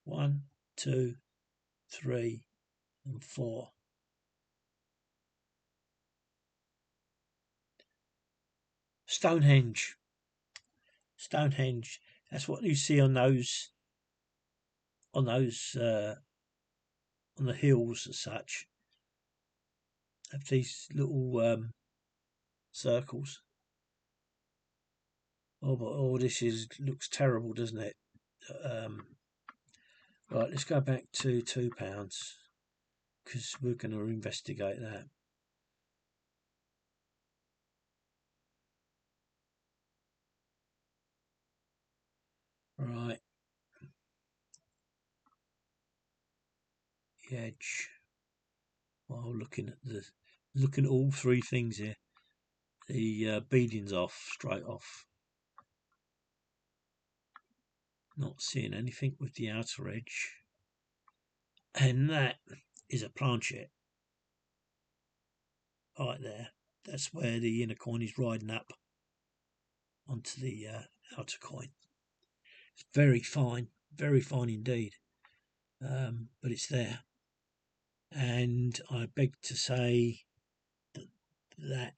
1, 2, 3, and 4. Stonehenge. Stonehenge. That's what you see on those on the hills as such. Have these little circles. Oh, but this looks terrible, doesn't it? Right, let's go back to £2 because we're going to investigate that. Right, the edge. While looking at all 3 things here, the beading's off, straight off. Not seeing anything with the outer edge. And that is a planchet right there. That's where the inner coin is riding up onto the outer coin. It's very fine indeed, but it's there. And I beg to say that that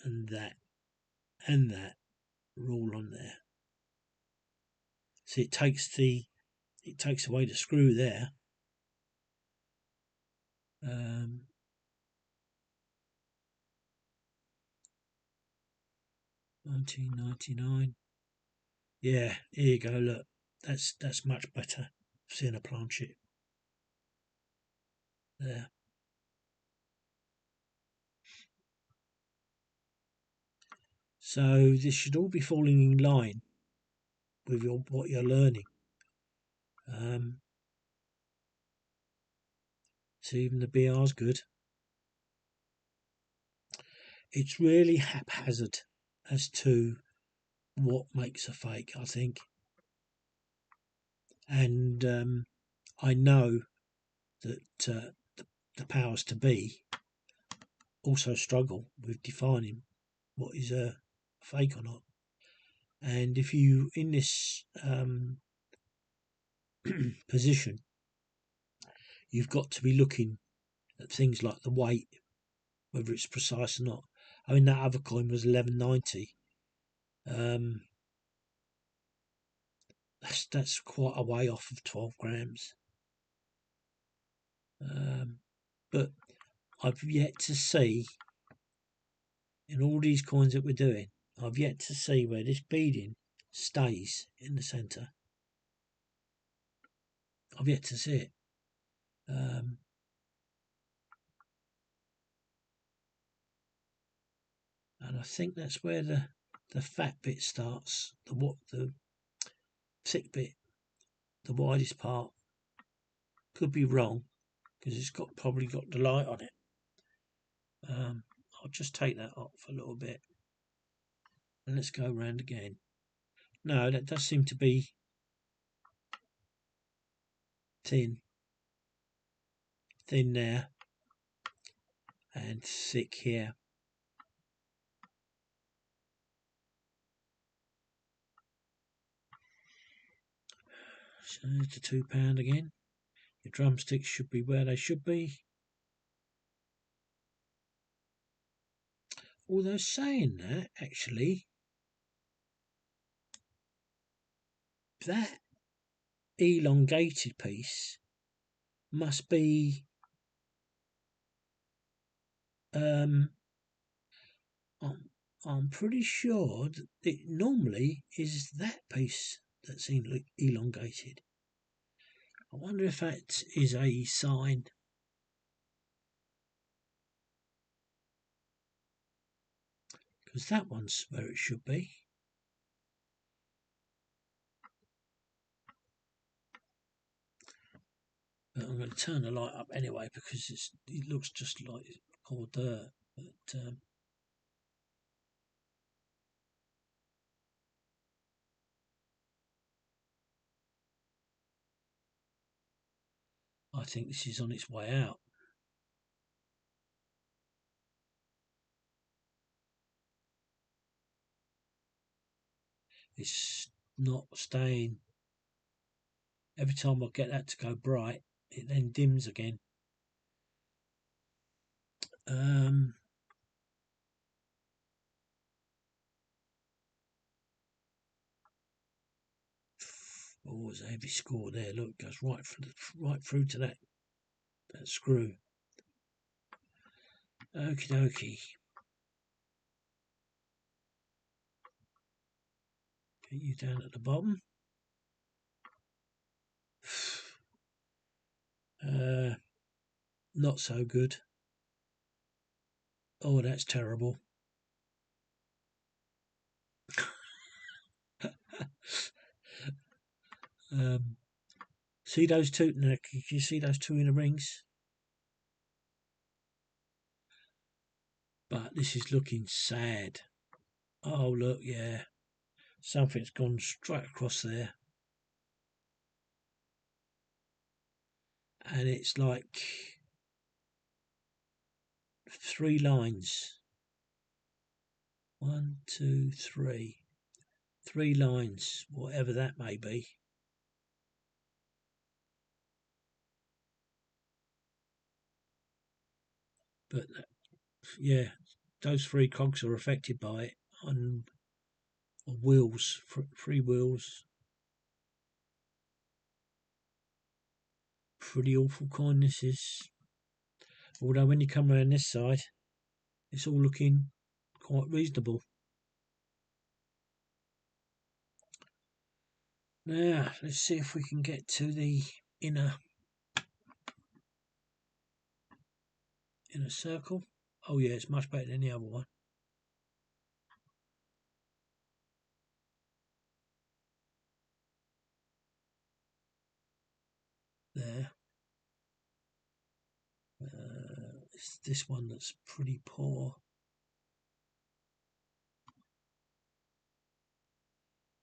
and that and that are all on there. See, it takes away the screw there. 1999. Yeah, here you go. Look, that's much better. Seeing a planchet there. So this should all be falling in line with what you're learning. So even the BR's good. It's really haphazard as to what makes a fake, I think. And I know that the powers to be also struggle with defining what is a fake or not. And if you in this position, you've got to be looking at things like the weight, whether it's precise or not. I mean, that other coin was 1190. That's quite a way off of 12 grams. But I've yet to see, in all these coins that we're doing, I've yet to see where this beading stays in the centre. I've yet to see it. And I think that's where the fat bit starts, the thick bit, the widest part. Could be wrong because it's probably got the light on it. I'll just take that off a little bit and let's go around again. No, that does seem to be thin there and thick here. So there's the £2 again. Your drumsticks should be where they should be. Although saying that, actually, that elongated piece must be I'm pretty sure that it normally is that piece that's elongated. I wonder if that is a sign. Because that one's where it should be. But I'm going to turn the light up anyway because it looks just like hors d'oeuvre. But I think this is on its way out. It's not staying. Every time I get that to go bright, it then dims again. Oh, there's a heavy score there. Look, it goes right through to that screw. Okie dokie. Get you down at the bottom. Not so good. Oh, that's terrible. See those two? Can you see those two inner rings? But this is looking sad. Oh, look, yeah. Something's gone straight across there. and it's like 3 lines. 1, 2, 3. 3 lines, whatever that may be. But yeah, those 3 cogs are affected by it on wheels, 3 wheels. Pretty awful coin this is. Although when you come around this side, it's all looking quite reasonable. Now, let's see if we can get to the inner circle. Oh yeah, it's much better than the other one. There. It's this one that's pretty poor.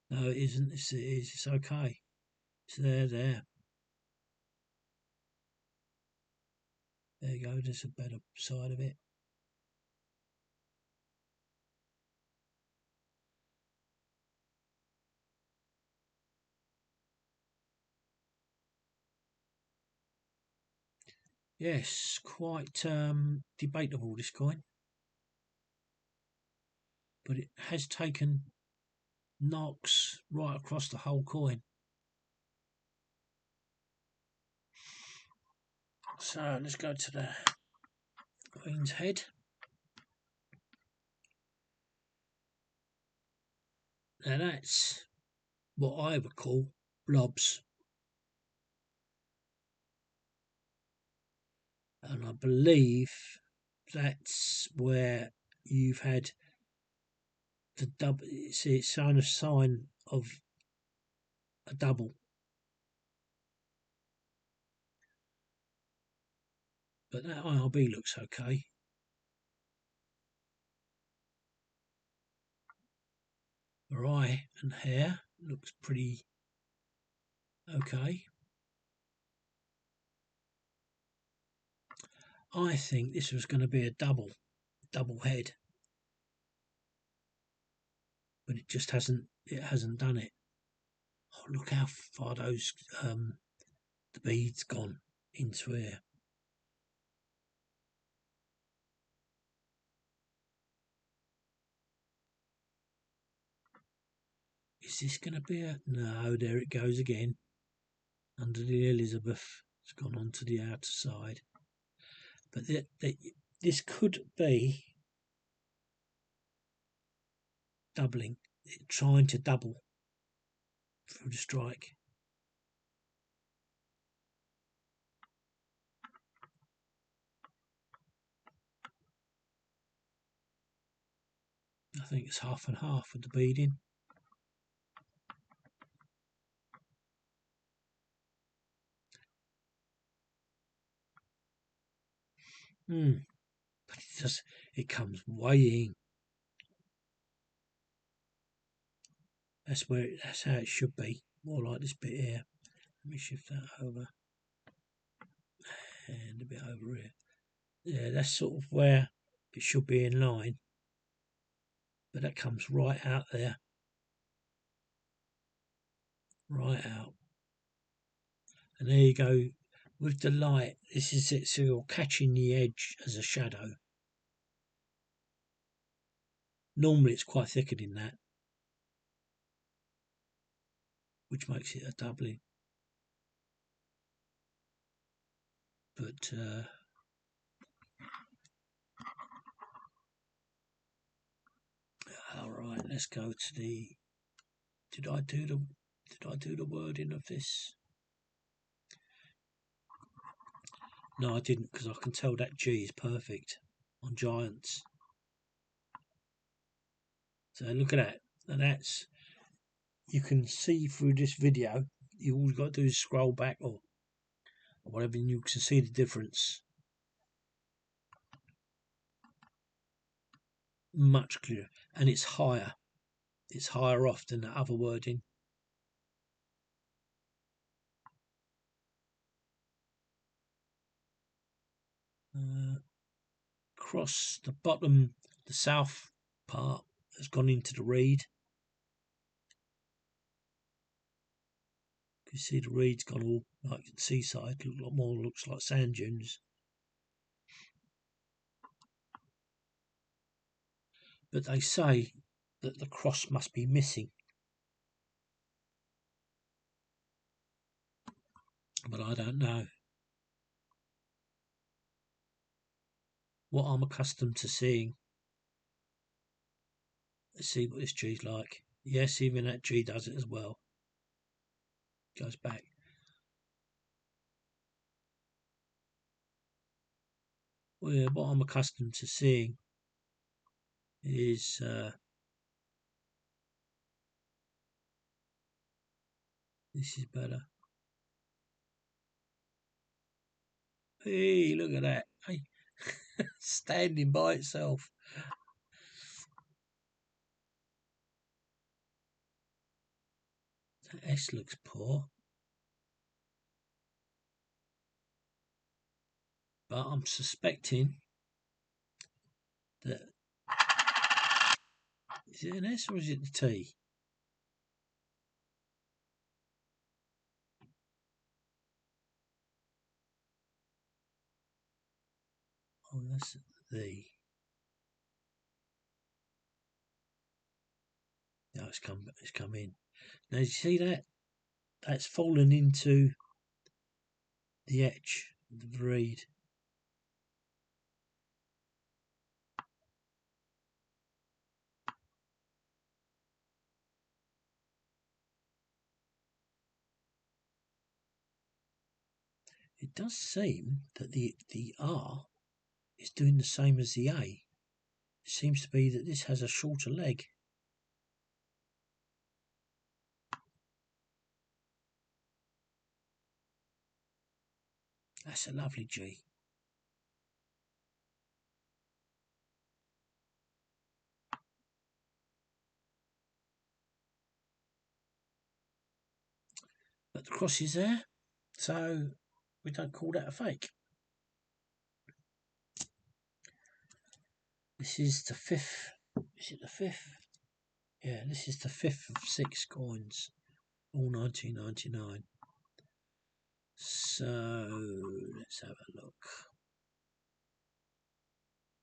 No, it isn't. It is. It's okay. It's there. There you go. There's a better side of it. Yes, quite debatable, this coin. But it has taken knocks right across the whole coin. So let's go to the Queen's head. Now that's what I would call blobs. And I believe that's where you've had the double. See, it's showing a sign of a double. But that IRB looks okay. Her eye and hair looks pretty okay. I think this was going to be a double head, but it just hasn't. It hasn't done it. Oh, look how far those the beads gone into here. Is this going to be a... No, there it goes again. Under the Elizabeth. It's gone onto the outer side. But this could be doubling. Trying to double through the strike. I think it's half and half with the beading. But it comes weighing. That's how it should be. More like this bit here. Let me shift that over. And a bit over here. Yeah, that's sort of where it should be in line. But that comes right out there. Right out. And there you go. With the light, this is it. So you're catching the edge as a shadow. Normally it's quite thicker than that, which makes it a doubling. But all right, let's go to the. Did I do the wording of this? No, I didn't, because I can tell that G is perfect on Giants. So look at that. And that's, you can see through this video. You all you've got to do is scroll back or whatever, and you can see the difference. Much clearer, and it's higher. It's higher off than the other wording. cross, the bottom, the south part has gone into the reed. You see the reed's gone all like seaside, looks like sand dunes. But they say that the cross must be missing. But I don't know. What I'm accustomed to seeing. Let's see what this G's like. Yes, even that G does it as well. Goes back. Well, yeah, what I'm accustomed to seeing is this is better. Hey, look at that. Hey, standing by itself. That S looks poor. But I'm suspecting that... Is it an S or is it the T? Oh, that's the... No, it's come in. Now, you see that? That's fallen into the edge of the reed. It does seem that the R is doing the same as the A. It seems to be that this has a shorter leg. That's a lovely G. But the cross is there, so we don't call that a fake. This is the fifth. Is it the fifth? Yeah, this is the fifth of 6 coins, all 1999. So let's have a look.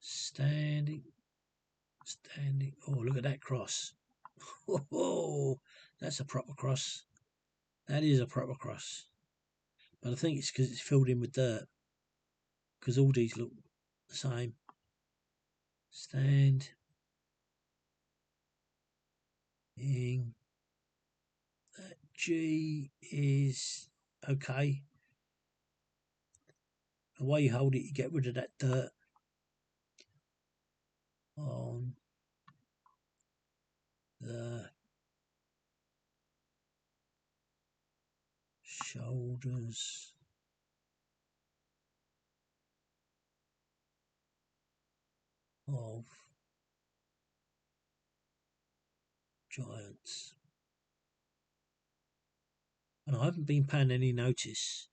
Standing. Oh, look at that cross. Oh, that's a proper cross. That is a proper cross. But I think it's because it's filled in with dirt. Because all these look the same. Stand. In. That G is okay. The way you hold it, you get rid of that dirt on the shoulders of giants. And I haven't been paying any notice,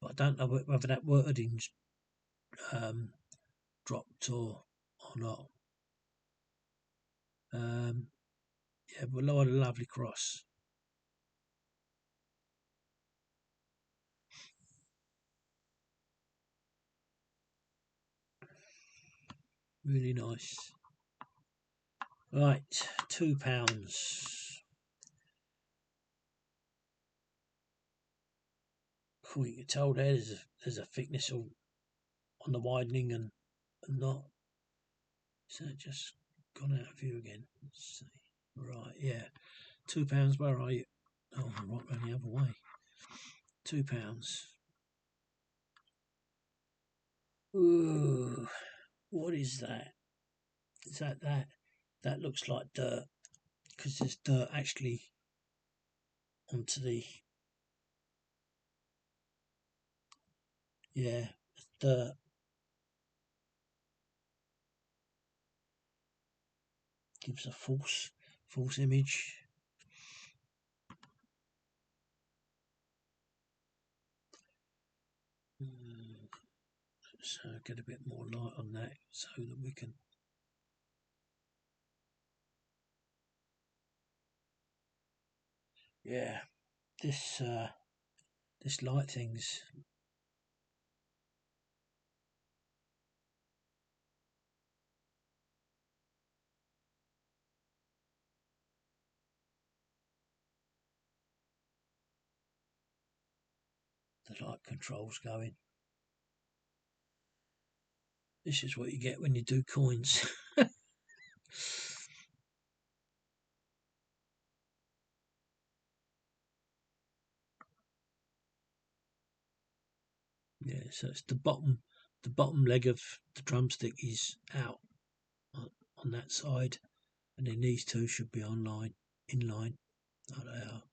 but I don't know whether that wording's dropped or not. Yeah, but what a lovely cross. Really nice. Right, £2. Cool, you can tell there's a thickness on the widening and not. So it just gone out of view again. Let's see. Right, yeah. £2. Where are you? Oh, I'm right round the other way. £2. Ooh, what is that? Is that? That looks like dirt, because there's dirt actually onto the... Yeah, dirt. Gives a false image. So get a bit more light on that so that we can. Yeah, this light thing's the light control's going. This is what you get when you do coins. Yeah, so it's the bottom leg of the drumstick is out on that side, and then these two should be in line. Oh, they are.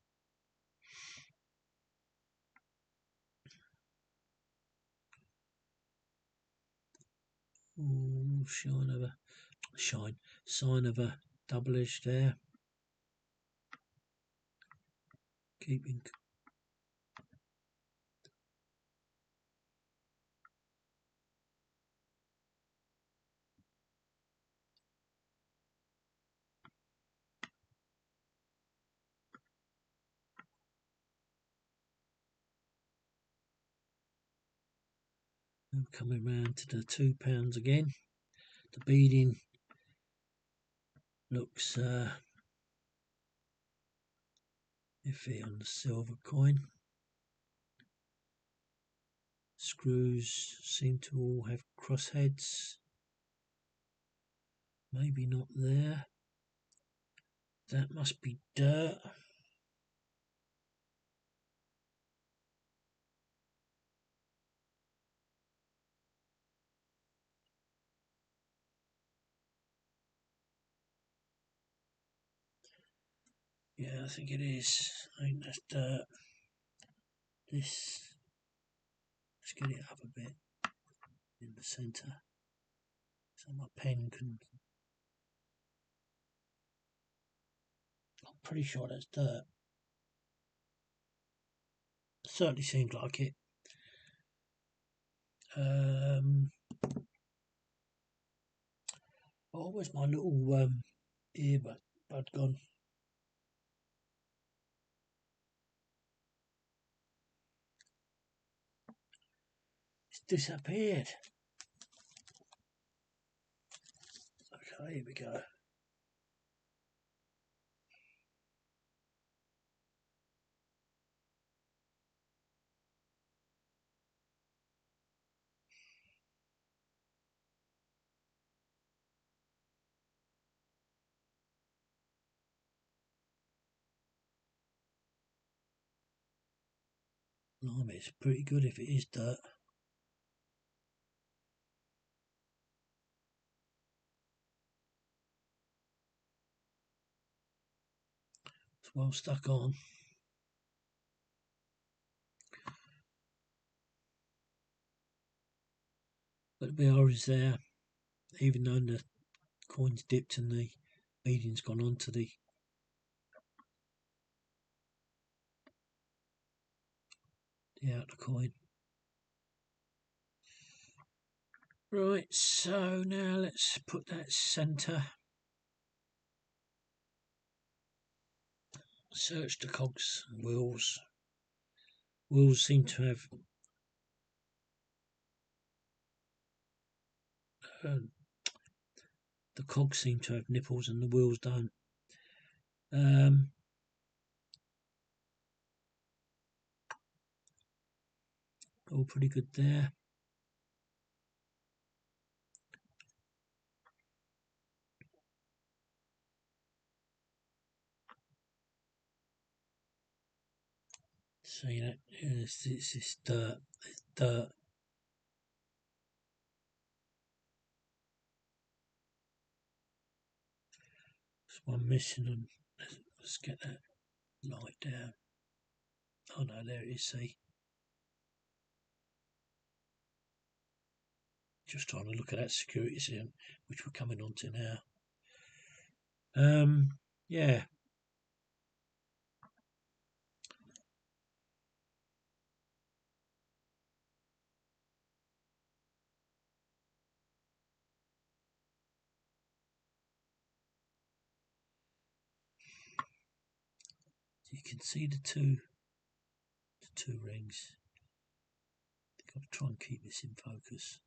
Ooh, sign of a double edge there. Keeping. Coming round to the £2 again. The beading looks iffy on the silver coin. Screws seem to all have crossheads. Maybe not there. That must be dirt. Yeah, I think it is. I think that's dirt. Let's get it up a bit in the centre so my pen can. I'm pretty sure that's dirt. Certainly seems like it. Oh, where's my little earbud gone? It's disappeared. Okay, here we go. Blimey, it's pretty good if it is dirt. It's well stuck on. But the BR is there, even though the coin's dipped and the beading's gone onto the outer coin. Right, so now let's put that centre. Search the cogs and wheels. Wheels seem to have the cogs seem to have nipples and the wheels don't. All pretty good there. See that? It's this dirt. It's dirt. There's one missing, and let's get that light down. Oh no, there it is. See, just trying to look at that security seal, which we're coming on to now. Yeah. You can see the two rings. I think I'll try and keep this in focus.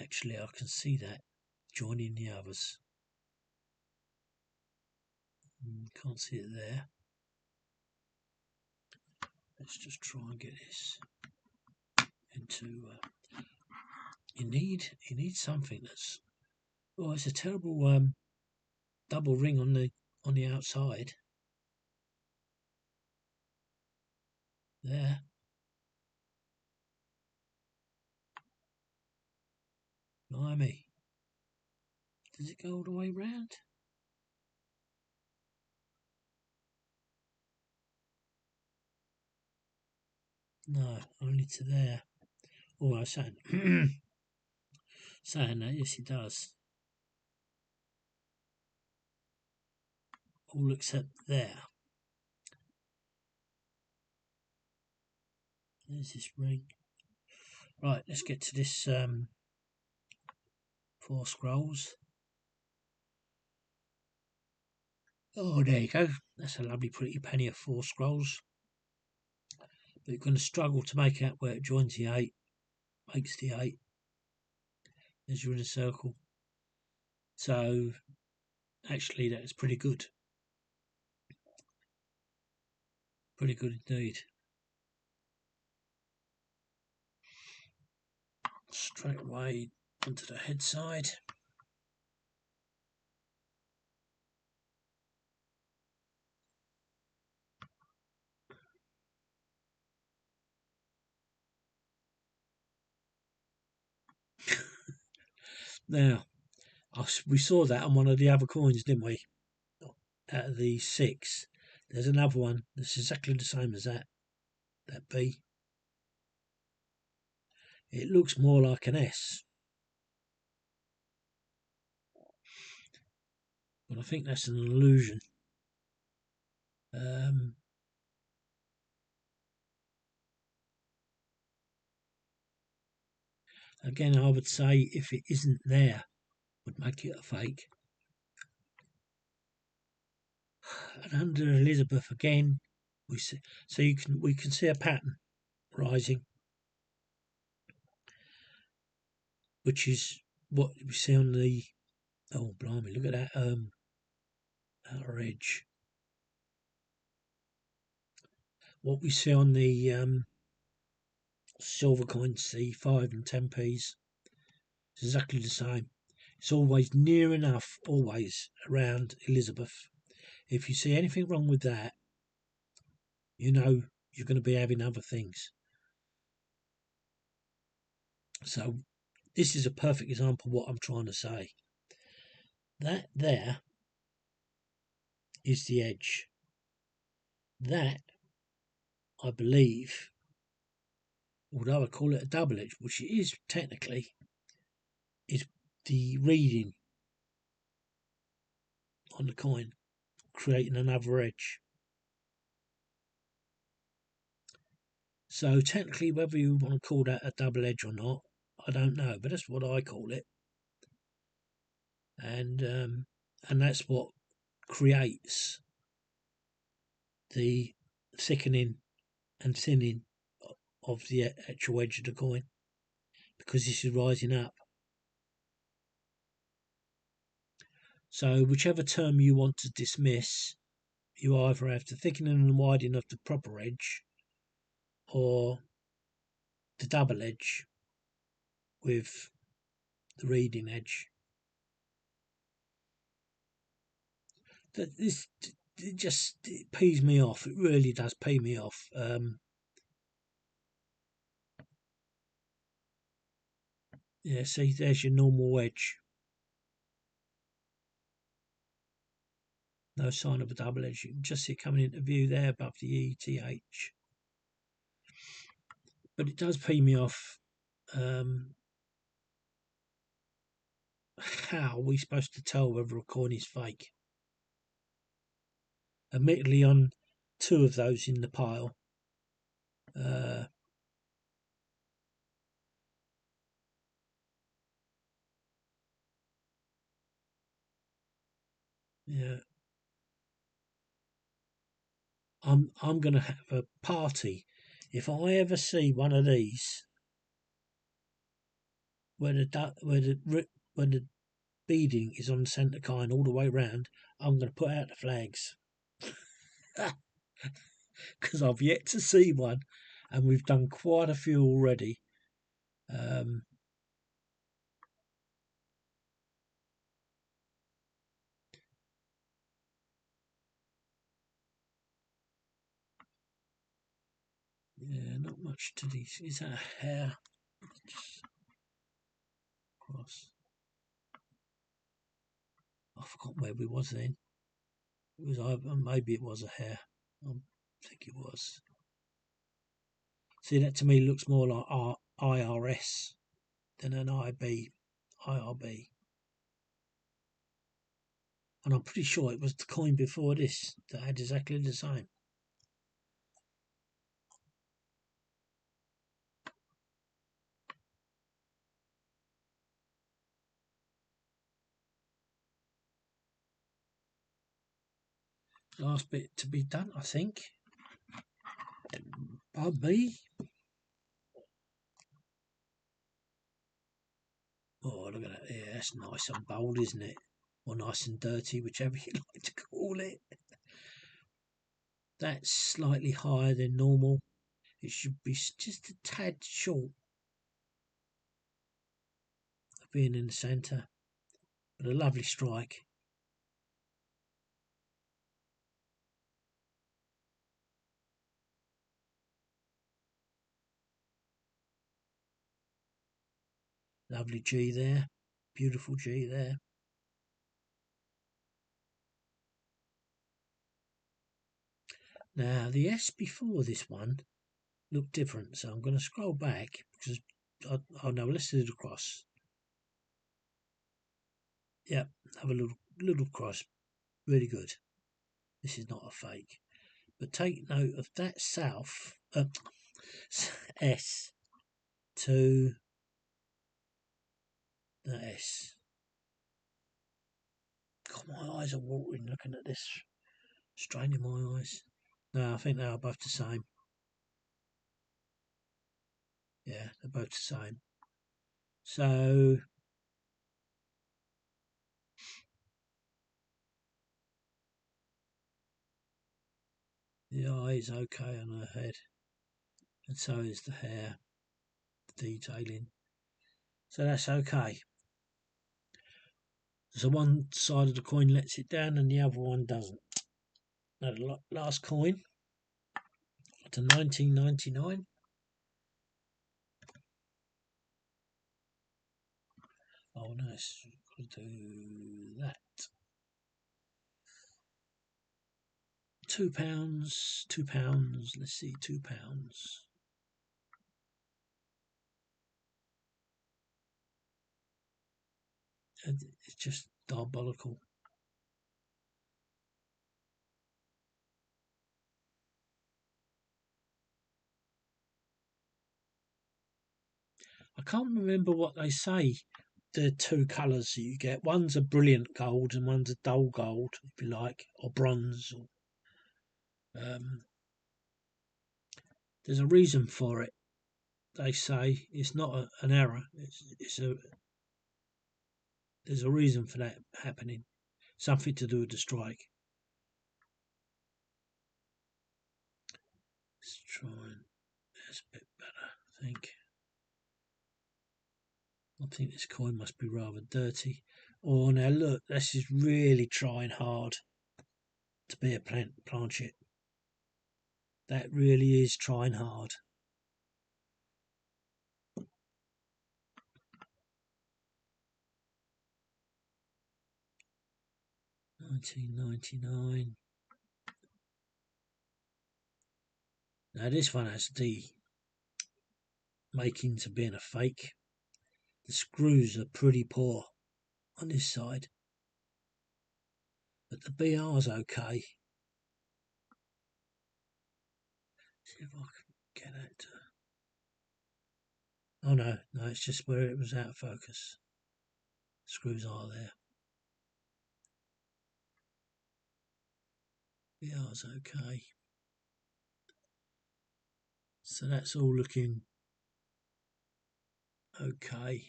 Actually, I can see that joining the others. Can't see it there. Let's just try and get this into. You need something that's. Oh, it's a terrible double ring on the outside. There. Blimey. Does it go all the way round? No, only to there. Oh, I was saying, saying that, yes, it does. All except there. There's this ring. Right, let's get to this 4 scrolls. Oh, there you go. That's a lovely pretty penny of 4 scrolls. But you're going to struggle to make out where it joins the 8, makes the 8. As you're in a circle. So, actually, that's pretty good. Pretty good indeed. Straight away onto the head side. Now, we saw that on one of the other coins, didn't we? Out of the 6. There's another one that's exactly the same as that B. It looks more like an S. But I think that's an illusion. Again, I would say if it isn't there, would make it a fake. And under Elizabeth again, we can see a pattern rising, which is what we see on the. Oh blimey! Look at that outer edge. What we see on the silver coins, the 5 and 10p's, is exactly the same. It's always near enough, always around Elizabeth. If you see anything wrong with that, you know you're going to be having other things. So this is a perfect example of what I'm trying to say. That there is the edge. That, I believe, although I call it a double edge, which it is technically, is the reading on the coin, creating another edge. So technically, whether you want to call that a double edge or not, I don't know, but that's what I call it. And that's what creates the thickening and thinning of the actual edge of the coin, because this is rising up. So whichever term you want to dismiss, you either have the thickening and widening of the proper edge or the double edge with the reading edge. This it pees me off. It really does pee me off. Yeah, see, there's your normal edge. No sign of a double edge. You can just see it coming into view there above the ETH. But it does pee me off. How are we supposed to tell whether a coin is fake? Admittedly, on 2 of those in the pile, yeah, I'm going to have a party if I ever see one of these where the beading is on the centre kind all the way round. I'm going to put out the flags because I've yet to see one, and we've done quite a few already. Yeah, not much to these. Is that a hair? Just cross. I forgot where we was then. It was either, maybe it was a hair. I think it was. See, that to me looks more like IRS than an IRB. And I'm pretty sure it was the coin before this that had exactly the same. Last bit to be done, I think. Pardon me. Oh, look at that. Yeah, that's nice and bold, isn't it? Or nice and dirty, whichever you like to call it. That's slightly higher than normal. It should be just a tad short of being in the centre. But a lovely strike. Lovely G there. Beautiful G there. Now, the S before this one looked different, so I'm going to scroll back because oh no, let's do the cross. Yep, have a little cross. Really good. This is not a fake. But take note of that south S to the S. God, my eyes are watering looking at this. Straining my eyes. No, I think they are both the same. Yeah, they're both the same. So the eye is okay on her head, and so is the hair, the detailing. So that's okay. So one side of the coin lets it down and the other one doesn't. Now the last coin to 1999. Oh nice. Got to do that. £2. £2. Let's see, £2. It's just diabolical. I can't remember what they say. The two colours that you get. One's a brilliant gold and one's a dull gold, if you like, or bronze. There's a reason for it. They say it's not an error. There's a reason for that happening. Something to do with the strike. Let's try and that's a bit better, I think. I think this coin must be rather dirty. Oh, now look, this is really trying hard to be a planchet. That really is trying hard. £19.99. Now this one has the makings of being a fake. The screws are pretty poor on this side, but the BR's okay. See if I can get it. Oh no, it's just where it was out of focus. Screws are there. BR's okay. So that's all looking okay.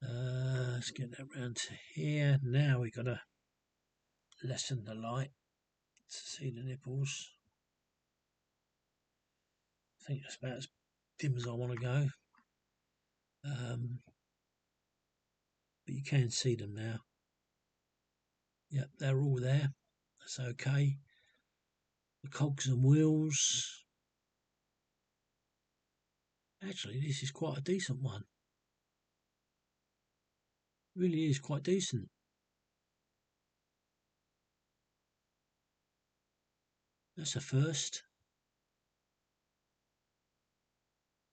Let's get that round to here. Now we've got to lessen the light to see the nipples. I think that's about as dim as I want to go. But you can see them now. Yep, they're all there. That's okay. The cogs and wheels. Actually, this is quite a decent one. Really is quite decent. That's a first.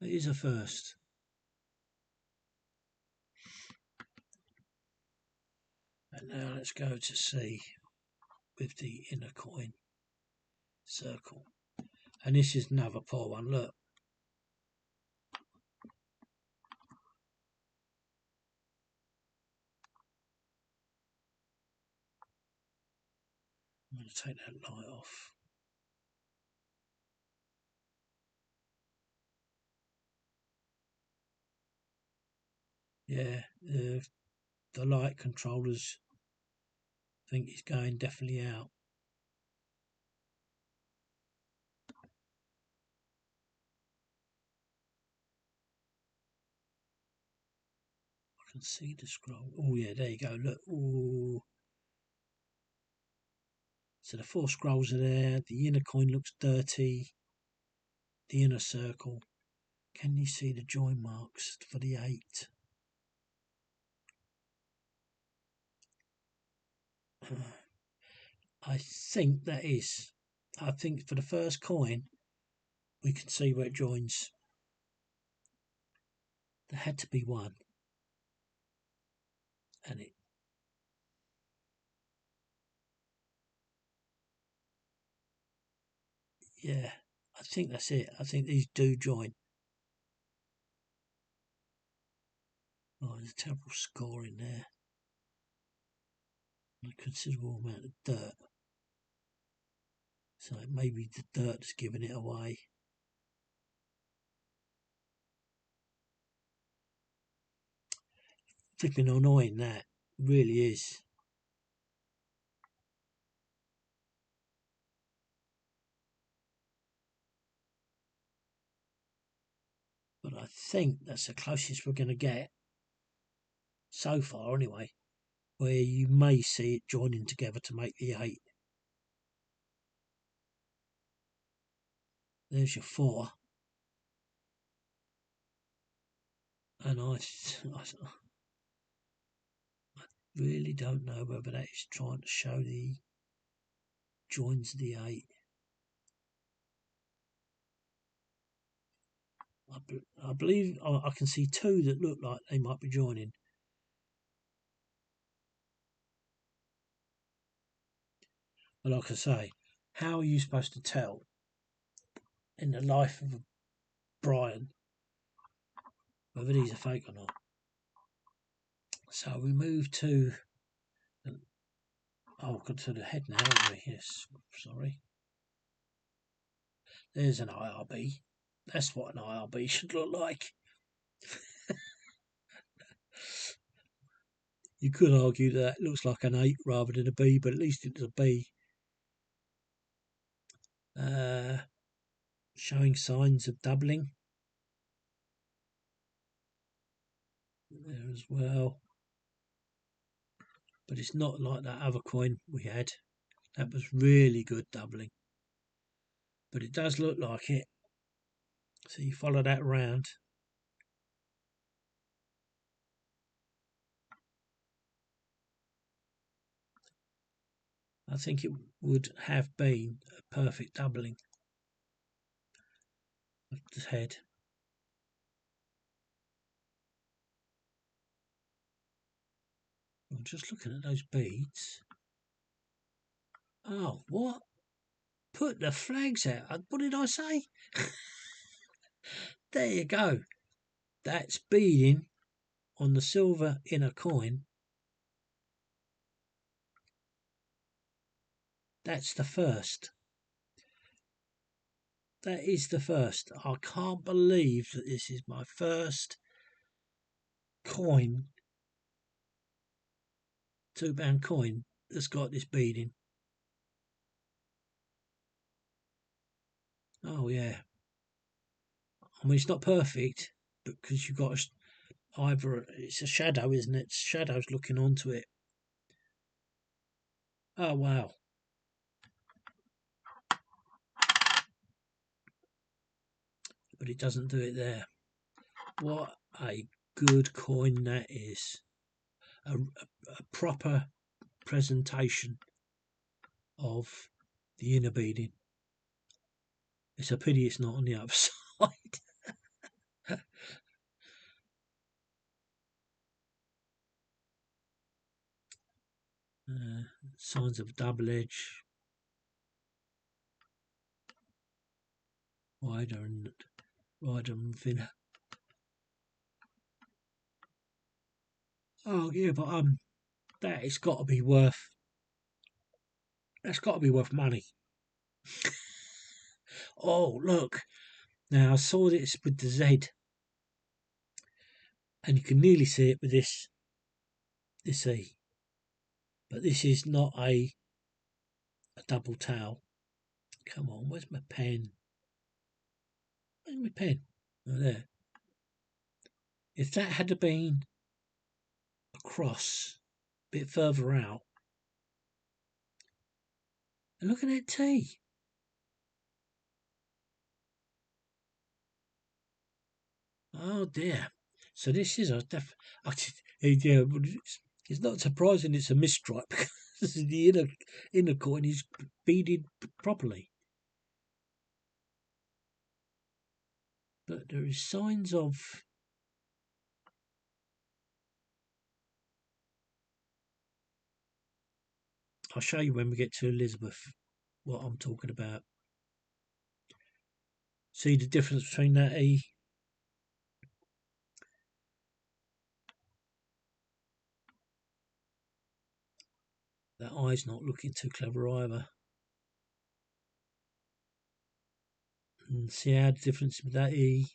It is a first. And now let's go to C with the inner coin circle. And this is another poor one, look. I'm going to take that light off. Yeah, the light controllers think it's going definitely out. I can see the scroll. Oh yeah, there you go, look. Ooh. So the 4 scrolls are there. The inner coin looks dirty. The inner circle. Can you see the join marks for the 8? I think that is. I think for the first coin, we can see where it joins. There had to be one. And it. Yeah, I think that's it. I think these do join. Oh, there's a terrible score in there. A considerable amount of dirt. So maybe the dirt's giving it away. Flipping annoying, that really is. But I think that's the closest we're going to get so far anyway, where you may see it joining together to make the 8. There's your 4. And I really don't know whether that is trying to show the joins of the 8. I believe I can see 2 that look like they might be joining. But like I say, how are you supposed to tell in the life of Brian whether these are fake or not? So we move to, oh, got to the head now, haven't we? Yes, sorry. There's an IRB. That's what an IRB should look like. You could argue that it looks like an 8 rather than a B, but at least it's a B. Showing signs of doubling there as well. But it's not like that other coin we had. That was really good doubling. But it does look like it. So you follow that around. I think it would have been a perfect doubling of the head. I'm just looking at those beads. Oh, what? Put the flags out. What did I say? There you go. That's beading on the silver inner coin. That's the first. that is the first. I can't believe that this is my first coin, £2 coin, that's got this beading. Oh yeah. I mean, it's not perfect because you've got either it's a shadow, isn't it? Shadows looking onto it. Oh wow. But it doesn't do it there. What a good coin that is. A proper presentation of the inner beading. It's a pity it's not on the other side. Signs of double edge, wider and thinner. Oh yeah, but that it's got to be worth. That's got to be worth money. Oh look, now I saw this with the Z, and you can nearly see it with this E, but this is not a double towel. Come on, where's my pen? Where's my pen? Oh, there. If that had been across a bit further out, and look at that T. Oh dear. So this is a yeah, it's not surprising it's a misstripe because the inner coin is beaded properly. But there is signs of I'll show you when we get to Elizabeth what I'm talking about. See the difference between that E? That eye's not looking too clever either. And see how the difference with that E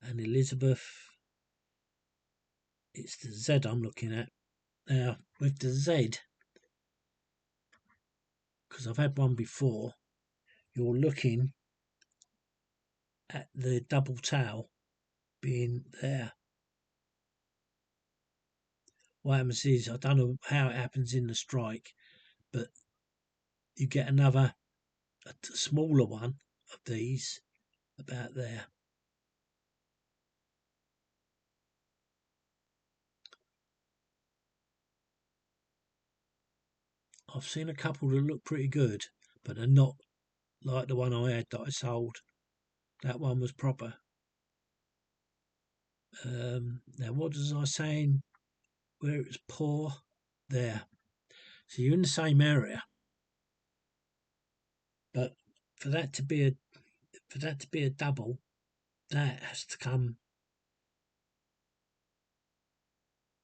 and Elizabeth. It's the Z I'm looking at. Now, with the Z, because I've had one before, you're looking at the double towel being there. What happens is, I don't know how it happens in the strike, but you get a smaller one of these about there. I've seen a couple that look pretty good, but they're not like the one I had that I sold. That one was proper. Now, what was I saying? Where it was poor? There. So you're in the same area, but for that to be a double, that has to come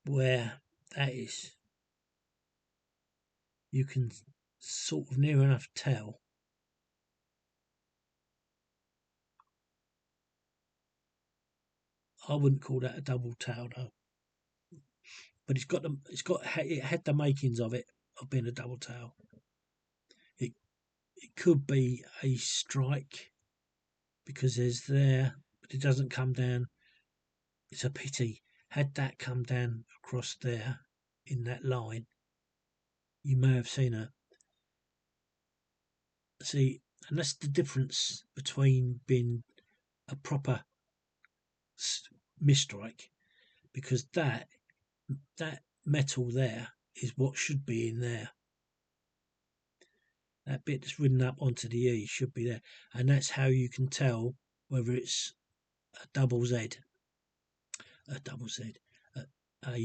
where that is. You can sort of near enough tell. I wouldn't call that a double tail though, but it had the makings of being a double tail. It could be a strike because there's there, but it doesn't come down. It's a pity. Had that come down across there in that line, you may have seen it. See, and that's the difference between being a proper mistrike, because that metal there is what should be in there. That bit that's ridden up onto the E should be there, and that's how you can tell whether it's a double Z, a double Z, a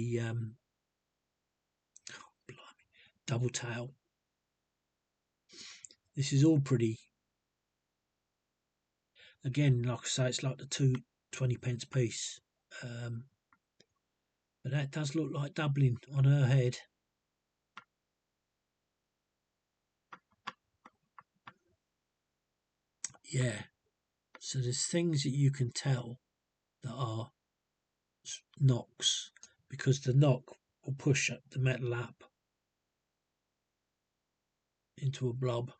double tail. This is all pretty. Again, like I say, it's like the 20p piece, but that does look like doubling on her head. Yeah. So there's things that you can tell that are knocks because the knock will push the metal up into a blob.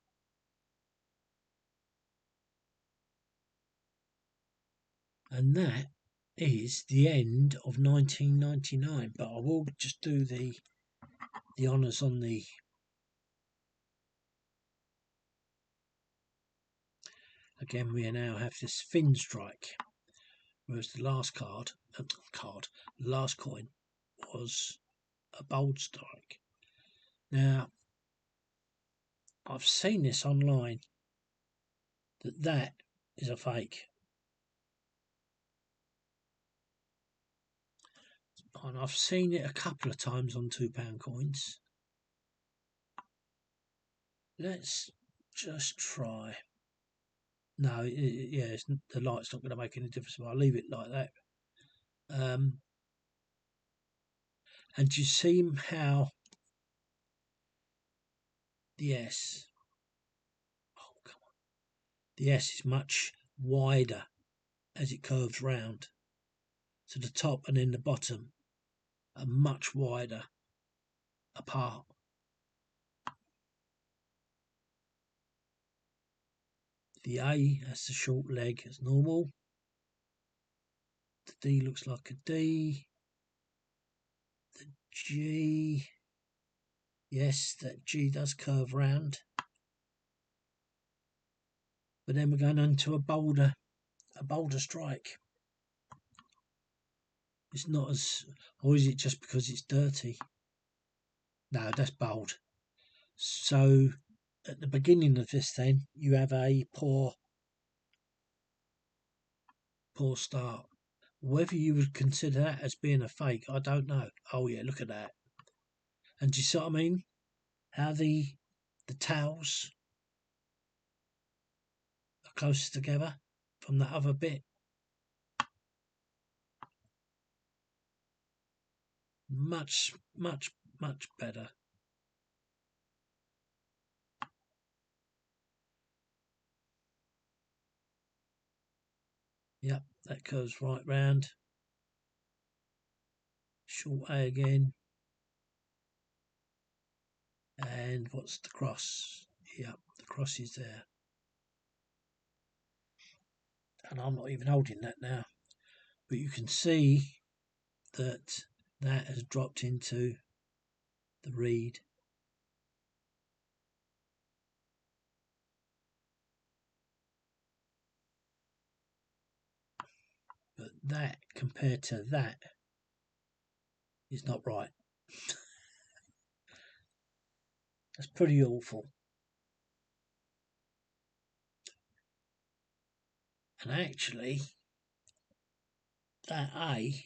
And that is the end of 1999. But I will just do the honours on the. Again, we now have this fin strike, whereas the last the last coin was a bold strike. Now, I've seen this online that is a fake, and I've seen it a couple of times on £2 coins. Let's just try. No, yeah, the light's not going to make any difference. I'll leave it like that. And you see how the S, oh come on, the S is much wider as it curves round. So the top and then the bottom are much wider apart. The A has the short leg as normal. The D looks like a D. The G, yes, that G does curve round. But then we're going into a bolder strike. It's not as, or is it just because it's dirty? No, that's bold. So at the beginning of this, then you have a poor start. Whether you would consider that as being a fake, I don't know. Oh yeah, look at that. And do you see what I mean? How the tails are closer together from that other bit. Much better. Yep, that curves right round. Short A again. And what's the cross? Yep, the cross is there. And I'm not even holding that now. But you can see that has dropped into the reed. But that compared to that is not right. That's pretty awful. And actually, that A,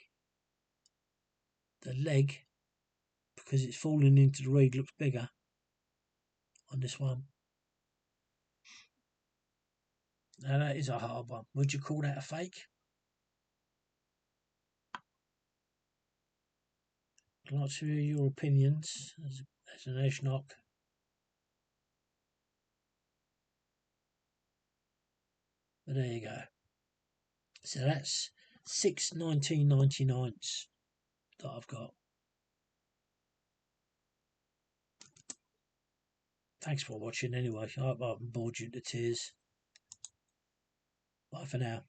the leg, because it's falling into the reed, looks bigger on this one. Now that is a hard one. Would you call that a fake? I'd like to hear your opinions as an edge knock. But there you go. So that's 6 1999s that I've got. Thanks for watching anyway. I hope I haven't bored you to tears. Bye for now.